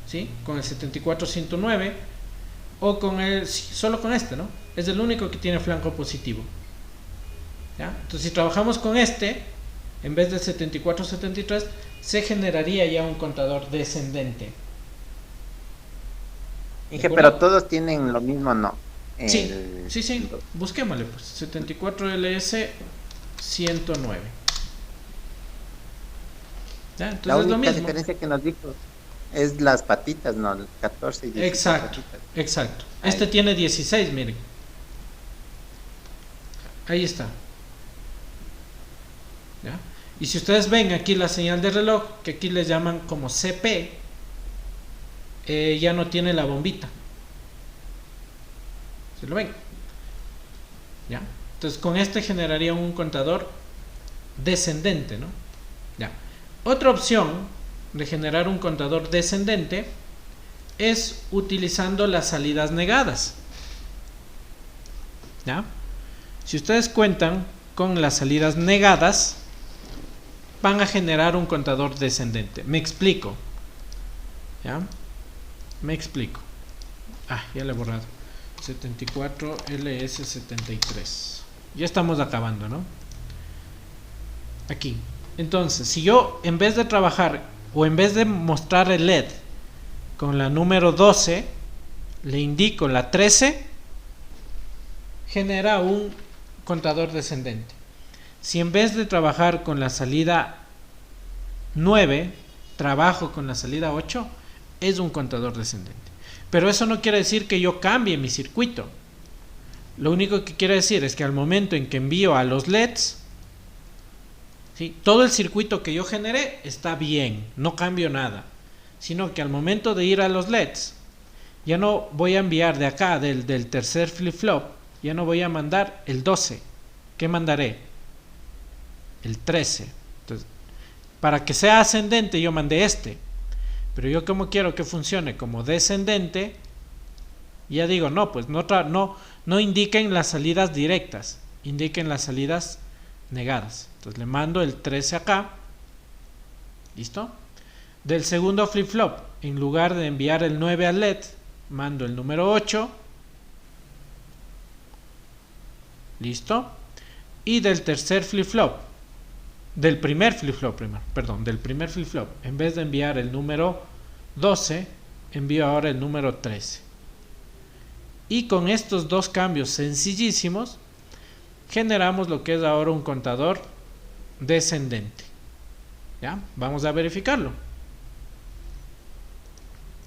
¿sí? Con el 74-109 o con el solo con este, ¿no? Es el único que tiene flanco positivo. ¿Ya? Entonces si trabajamos con este en vez del 74-73 se generaría ya un contador descendente. Dije, pero todos tienen lo mismo, ¿no? Sí, sí, busquémosle pues, 74 LS 109. ¿Ya? Entonces La es lo única mismo. diferencia que nos dijo es las patitas, ¿no? El 14 y 16 Exacto, patitas. exacto. Ahí. Este tiene 16, miren. Ahí está. ¿Ya? Y si ustedes ven aquí la señal de reloj, que aquí les llaman como CP, ya no tiene la bombita. ¿Se lo ven? ¿Ya? Entonces con este generaría un contador descendente, ¿no? ¿Ya? Otra opción de generar un contador descendente es utilizando las salidas negadas. ¿Ya? Si ustedes cuentan con las salidas negadas, van a generar un contador descendente. Me explico. ¿Ya? Me explico. Ya le he borrado. 74 LS73. Ya estamos acabando, ¿no? Aquí. Entonces, si yo en vez de trabajar o en vez de mostrar el LED con la número 12, le indico la 13, genera un contador descendente. Si en vez de trabajar con la salida 9, trabajo con la salida 8, es un contador descendente. Pero eso no quiere decir que yo cambie mi circuito. Lo único que quiere decir es que al momento en que envío a los LEDs, ¿sí? Todo el circuito que yo generé está bien, no cambio nada. Sino que al momento de ir a los LEDs, ya no voy a enviar de acá, del tercer flip-flop, ya no voy a mandar el 12. ¿Qué mandaré? el 13. Entonces, para que sea ascendente yo mandé este, pero yo como quiero que funcione como descendente, ya digo, no, pues no indiquen las salidas directas, indiquen las salidas negadas. Entonces le mando el 13 acá. ¿Listo? Del segundo flip-flop, en lugar de enviar el 9 al LED, mando el número 8. ¿Listo? Y del tercer flip-flop, del primer flip-flop, en vez de enviar el número 12, envío ahora el número 13. Y con estos dos cambios sencillísimos, generamos lo que es ahora un contador descendente. ¿Ya? Vamos a verificarlo.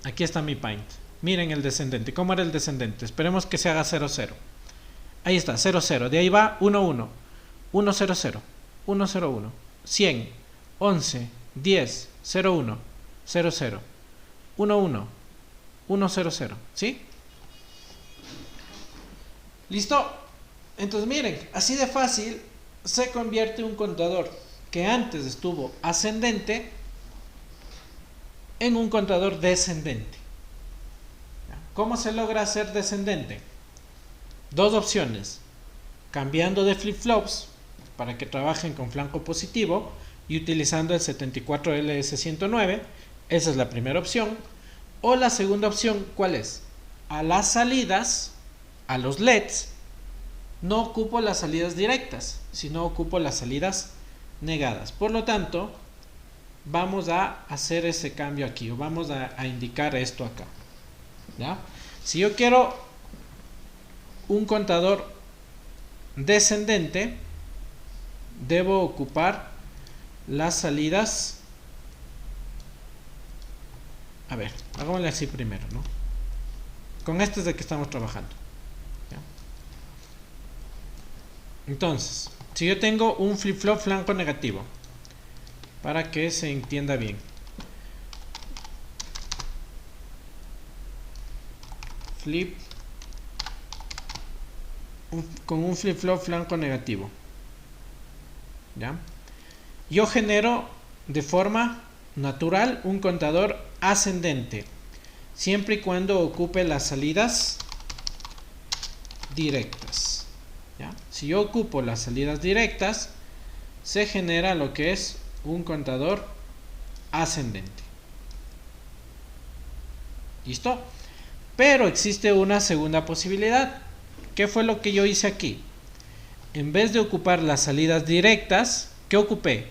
Aquí está mi Paint. Miren el descendente. ¿Cómo era el descendente? Esperemos que se haga 0, 0. Ahí está, 0, 0. De ahí va 1, 1, 1, 0, 0, 1, 0, 1, 100, 11, 10, 0, 1, 0, 0, 1, 1, 1, 0, 0. ¿Sí? ¿Listo? Entonces miren, así de fácil se convierte un contador que antes estuvo ascendente en un contador descendente. ¿Cómo se logra hacer descendente? Dos opciones: cambiando de flip-flops para que trabajen con flanco positivo y utilizando el 74LS109, esa es la primera opción. O la segunda opción, ¿cuál es? A las salidas, a los LEDs, no ocupo las salidas directas, sino ocupo las salidas negadas. Por lo tanto, vamos a hacer ese cambio aquí, o vamos a indicar esto acá. ¿Ya? Si yo quiero un contador descendente, debo ocupar las salidas. A ver, hagámosle así primero, ¿no? Con este es de que estamos trabajando. ¿Ya? Entonces, si yo tengo un flip-flop flanco negativo, para que se entienda bien, con un flip-flop flanco negativo, ¿ya? Yo genero de forma natural un contador ascendente, siempre y cuando ocupe las salidas directas. ¿Ya? Si yo ocupo las salidas directas, se genera lo que es un contador ascendente. ¿Listo? Pero existe una segunda posibilidad. ¿Qué fue lo que yo hice aquí? En vez de ocupar las salidas directas, ¿qué ocupé?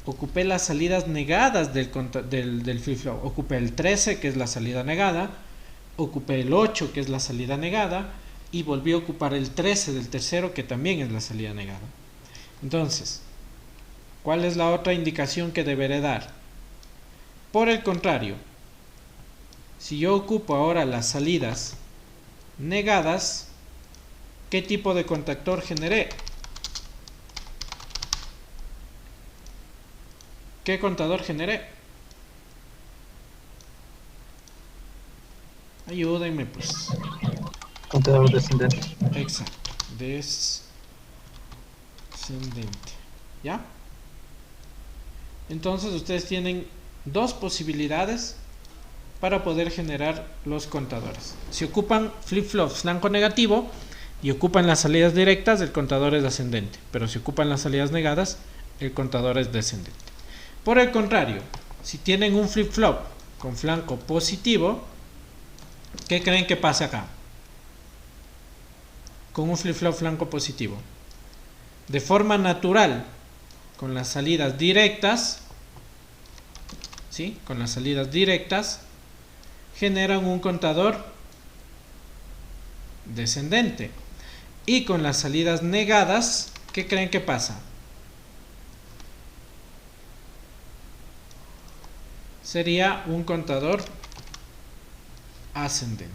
Ocupé las salidas negadas del flip-flop. Ocupé el 13, que es la salida negada. Ocupé el 8, que es la salida negada. Y volví a ocupar el 13 del tercero, que también es la salida negada. Entonces, ¿cuál es la otra indicación que deberé dar? Por el contrario, si yo ocupo ahora las salidas negadas, ¿qué tipo de contactor generé? ¿Qué contador generé? Ayúdenme pues. Contador descendente. Exacto, descendente. ¿Ya? Entonces ustedes tienen dos posibilidades para poder generar los contadores. Si ocupan flip-flops flanco negativo y ocupan las salidas directas, el contador es ascendente. Pero si ocupan las salidas negadas, el contador es descendente. Por el contrario, si tienen un flip-flop con flanco positivo, ¿qué creen que pasa acá? Con un flip-flop flanco positivo, de forma natural, con las salidas directas, ¿sí? Con las salidas directas, generan un contador descendente. Y con las salidas negadas, ¿qué creen que pasa? Sería un contador ascendente.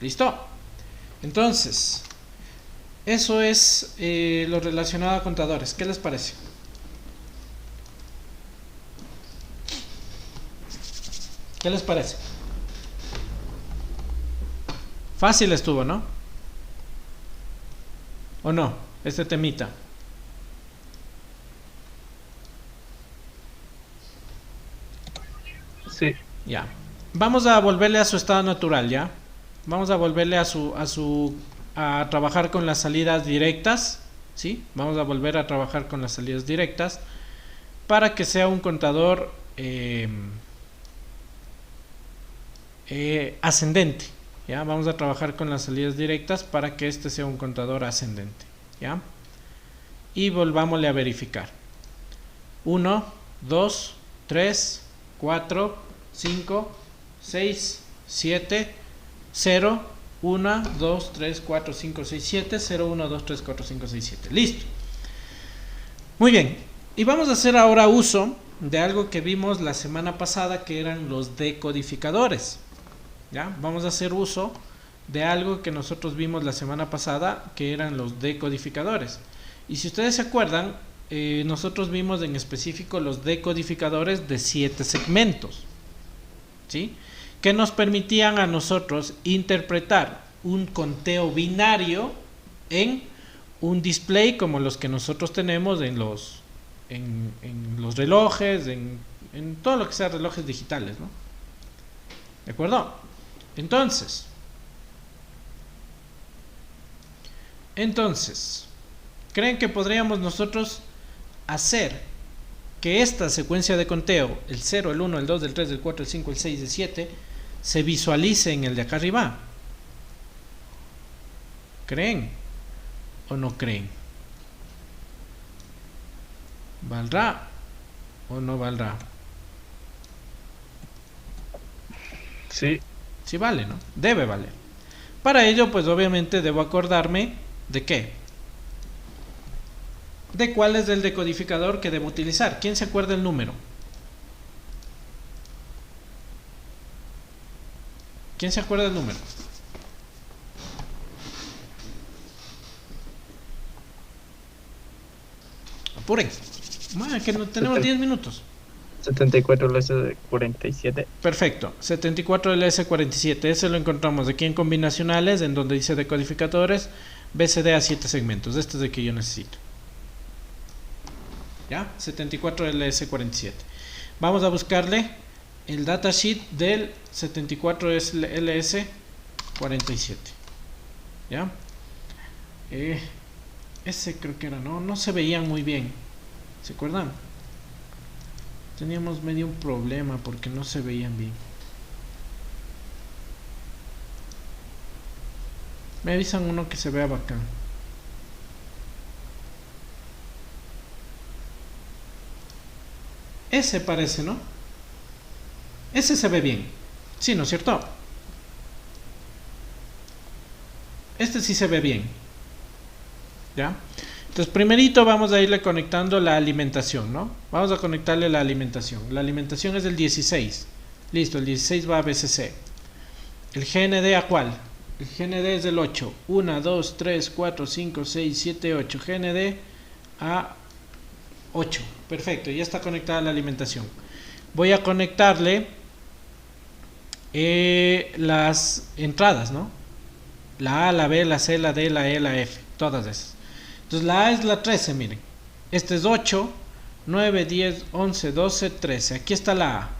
¿Listo? Entonces, eso es lo relacionado a contadores. ¿Qué les parece? ¿Qué les parece? Fácil estuvo, ¿no? ¿O no? Este temita. Sí. Ya. Vamos a volverle a su estado natural, ¿ya? Vamos a volverle a trabajar con las salidas directas, ¿sí? Vamos a volver a trabajar con las salidas directas para que sea un contador ascendente, ¿ya? Vamos a trabajar con las salidas directas para que este sea un contador ascendente, ¿ya? Y volvámosle a verificar. 1, 2, 3, 4, 5, 6, 7, 0, 1, 2, 3, 4, 5, 6, 7, 0, 1, 2, 3, 4, 5, 6, 7. Listo. Muy bien. Y vamos a hacer ahora uso de algo que vimos la semana pasada, que eran los decodificadores. ¿Ya? Vamos a hacer uso de algo que nosotros vimos la semana pasada, que eran los decodificadores. Y si ustedes se acuerdan, nosotros vimos en específico los decodificadores de 7 segmentos, ¿sí? Que nos permitían a nosotros interpretar un conteo binario en un display como los que nosotros tenemos en los relojes, en todo lo que sea relojes digitales, ¿no? ¿De acuerdo? Entonces, ¿creen que podríamos nosotros hacer que esta secuencia de conteo, el 0, el 1, el 2, el 3, el 4, el 5, el 6, el 7, se visualice en el de acá arriba? ¿Creen o no creen? ¿Valdrá o no valdrá? Sí. Sí vale, ¿no? Debe valer. Para ello, pues obviamente debo acordarme de qué. De cuál es el decodificador que debo utilizar. ¿Quién se acuerda el número? ¿Quién se acuerda el número? Apuren. Que no tenemos 10 minutos. 74 LS47. Perfecto. 74 LS47. Ese lo encontramos aquí en combinacionales, en donde dice decodificadores BCD a 7 segmentos. Este es el que yo necesito. ¿Ya? 74 LS47. Vamos a buscarle el datasheet del 74 LS47. ¿Ya? Ese creo que era, no se veían muy bien. ¿Se acuerdan? Teníamos medio un problema porque no se veían bien. Me avisan uno que se vea bacán. Ese parece, ¿no? Ese se ve bien. Sí, ¿no es cierto? Este sí se ve bien. ¿Ya? Entonces, primerito vamos a irle conectando la alimentación, ¿no? Vamos a conectarle la alimentación. La alimentación es del 16. Listo, el 16 va a BCC. ¿El GND a cuál? El GND es del 8. 1, 2, 3, 4, 5, 6, 7, 8. GND a 8. Perfecto, ya está conectada la alimentación. Voy a conectarle las entradas, ¿no? La A, la B, la C, la D, la E, la F. Todas esas. Entonces la A es la 13, miren. Este es 8, 9, 10, 11, 12, 13. Aquí está la A.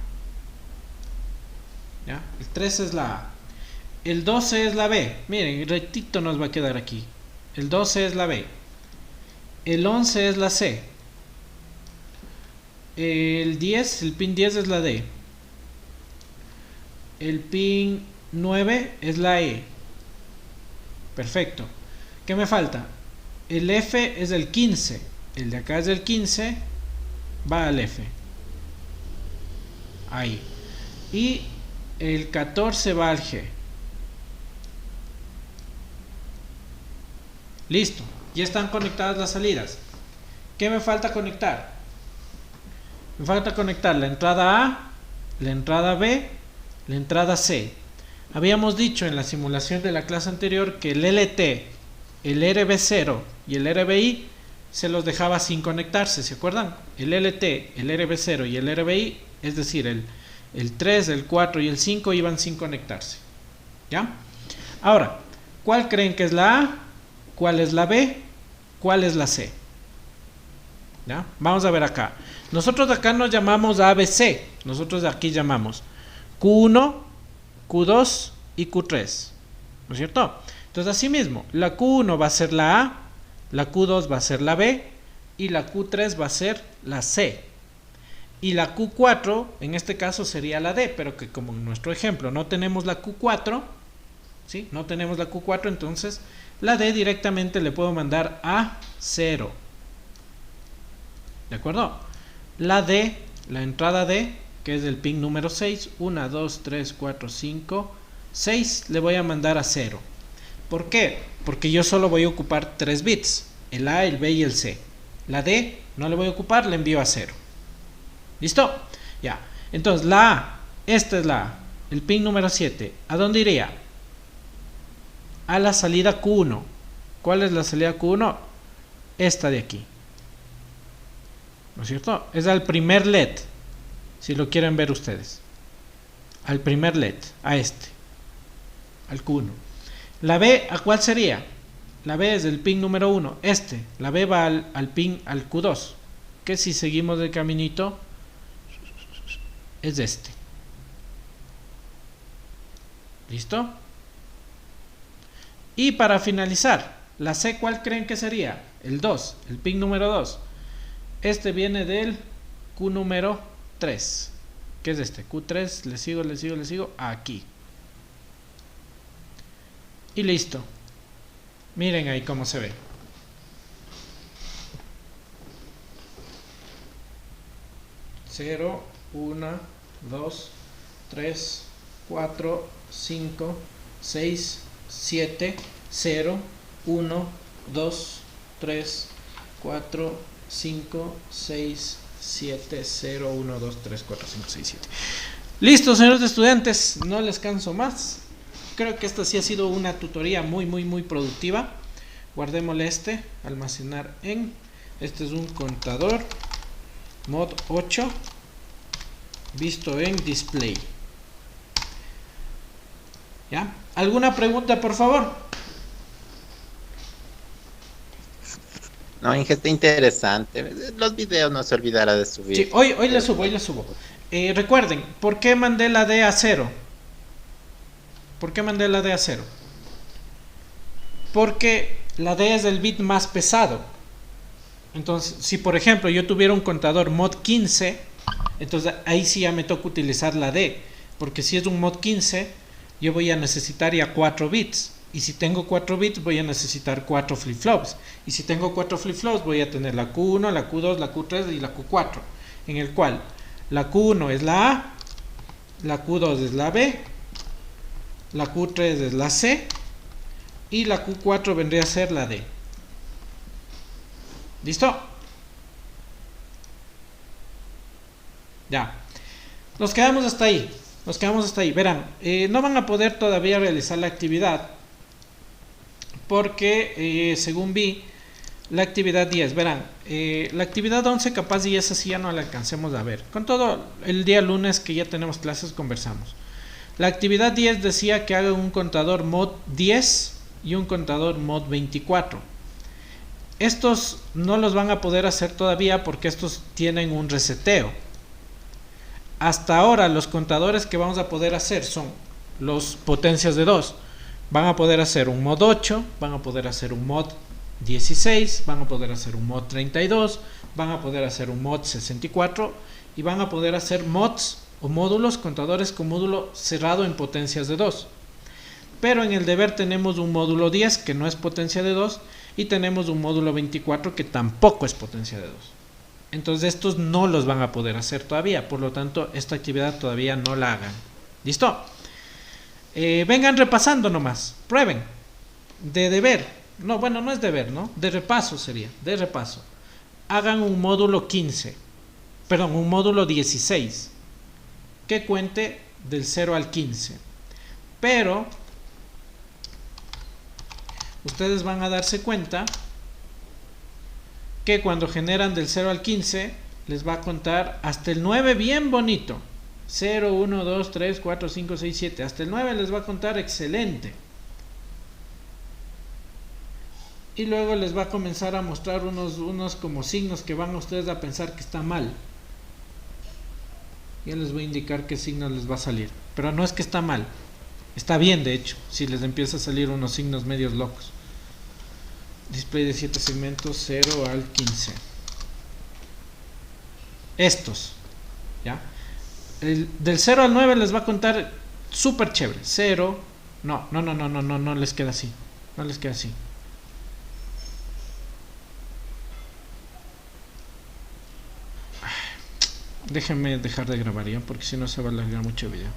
¿Ya? El 13 es la A. El 12 es la B. Miren, rectito nos va a quedar aquí. El 12 es la B. El 11 es la C. El 10, el pin 10 es la D. El pin 9 es la E. Perfecto. ¿Qué me falta? El F es el 15. El de acá es el 15. Va al F. Ahí. Y el 14 va al G. Listo. Ya están conectadas las salidas. ¿Qué me falta conectar? Me falta conectar la entrada A, la entrada B, la entrada C. Habíamos dicho en la simulación de la clase anterior que el LT, el RB0 y el RBI se los dejaba sin conectarse, ¿se acuerdan? El LT, el RB0 y el RBI, es decir, el 3, el 4 y el 5 iban sin conectarse. ¿Ya? Ahora, ¿cuál creen que es la A? ¿Cuál es la B? ¿cuál es la C? ¿Ya? Vamos a ver acá. Nosotros acá nos llamamos ABC. Nosotros aquí llamamos Q1, Q2 y Q3. ¿No es cierto? Entonces, así mismo, la Q1 va a ser la A, la Q2 va a ser la B y la Q3 va a ser la C. Y la Q4, en este caso, sería la D, pero que como en nuestro ejemplo no tenemos la Q4, ¿sí? No tenemos la Q4, entonces la D directamente le puedo mandar a 0. ¿De acuerdo? La D, la entrada D, que es el pin número 6, 1, 2, 3, 4, 5, 6, le voy a mandar a 0. ¿Por qué? Porque yo solo voy a ocupar 3 bits, el A, el B y el C. La D no le voy a ocupar, le envío a 0. ¿Listo? Ya. Entonces, la A, esta es la A, el pin número 7. ¿A dónde iría? A la salida Q1. ¿Cuál es la salida Q1? Esta de aquí. ¿No es cierto? Es al primer LED, si lo quieren ver ustedes. Al primer LED, a este. Al Q1. La B, ¿a cuál sería? La B es el pin número 1, este. La B va al pin, al Q2. Que si seguimos el caminito, es este. ¿Listo? Y para finalizar, la C, ¿cuál creen que sería? El 2, el pin número 2. Este viene del Q número 3. ¿Qué es este? Q3, le sigo, aquí. Y listo. Miren ahí cómo se ve. Cero, 1, 2, 3, 4, 5, 6, 7, 0, 1, 2, 3, 4, 5, 6, 7, 0, 1, 2, 3, 4, 5, 6, 7. Listo, señores estudiantes, no les canso más. Creo que esta sí ha sido una tutoría muy productiva. Guardémosle este, almacenar en. Este es un contador mod 8 visto en display. ¿Ya? ¿Alguna pregunta, por favor? No, Inge, está interesante. Los videos no se olvidará de subir. Sí, hoy le subo. Recuerden, ¿por qué mandé la D a 0? ¿Por qué mandé la D a 0? Porque la D es el bit más pesado. Entonces, si por ejemplo yo tuviera un contador mod 15, entonces ahí sí ya me toca utilizar la D. Porque si es un mod 15, yo voy a necesitar ya 4 bits. Y si tengo 4 bits, voy a necesitar 4 flip-flops. Y si tengo 4 flip-flops, voy a tener la Q1, la Q2, la Q3 y la Q4. En el cual la Q1 es la A, la Q2 es la B, la Q3 es la C y la Q4 vendría a ser la D. ¿Listo? Ya. Nos quedamos hasta ahí. Verán, no van a poder todavía realizar la actividad porque según vi la actividad 10, verán, la actividad 11 capaz y esa sí ya no la alcancemos a ver. Con todo, el día lunes que ya tenemos clases conversamos. La actividad 10 decía que hagan un contador mod 10 y un contador mod 24. Estos no los van a poder hacer todavía porque estos tienen un reseteo. Hasta ahora los contadores que vamos a poder hacer son los potencias de 2. Van a poder hacer un mod 8, van a poder hacer un mod 16, van a poder hacer un mod 32, van a poder hacer un mod 64 y van a poder hacer mods o módulos, contadores con módulo cerrado en potencias de 2. Pero en el deber tenemos un módulo 10 que no es potencia de 2 y tenemos un módulo 24 que tampoco es potencia de 2. Entonces estos no los van a poder hacer todavía, por lo tanto esta actividad todavía no la hagan. ¿Listo? Vengan repasando nomás, prueben. De deber, no, bueno, no es deber, ¿no? De repaso sería, de repaso. Hagan un módulo 15, perdón, un módulo 16 que cuente del 0 al 15. Pero ustedes van a darse cuenta que cuando generan del 0 al 15 les va a contar hasta el 9 bien bonito. 0, 1, 2, 3, 4, 5, 6, 7. Hasta el 9 les va a contar excelente. y luego les va a comenzar a mostrar unos como signos que van a ustedes a pensar que está mal. Ya les voy a indicar qué signo les va a salir, pero no es que está mal, está bien de hecho, si les empieza a salir unos signos medios locos. Display de 7 segmentos 0 al 15. Estos, ¿ya? Del 0 al 9 les va a contar súper chévere. 0, no les queda así. No les queda así. Déjenme dejar de grabar ya, porque si no se va a alargar mucho el video.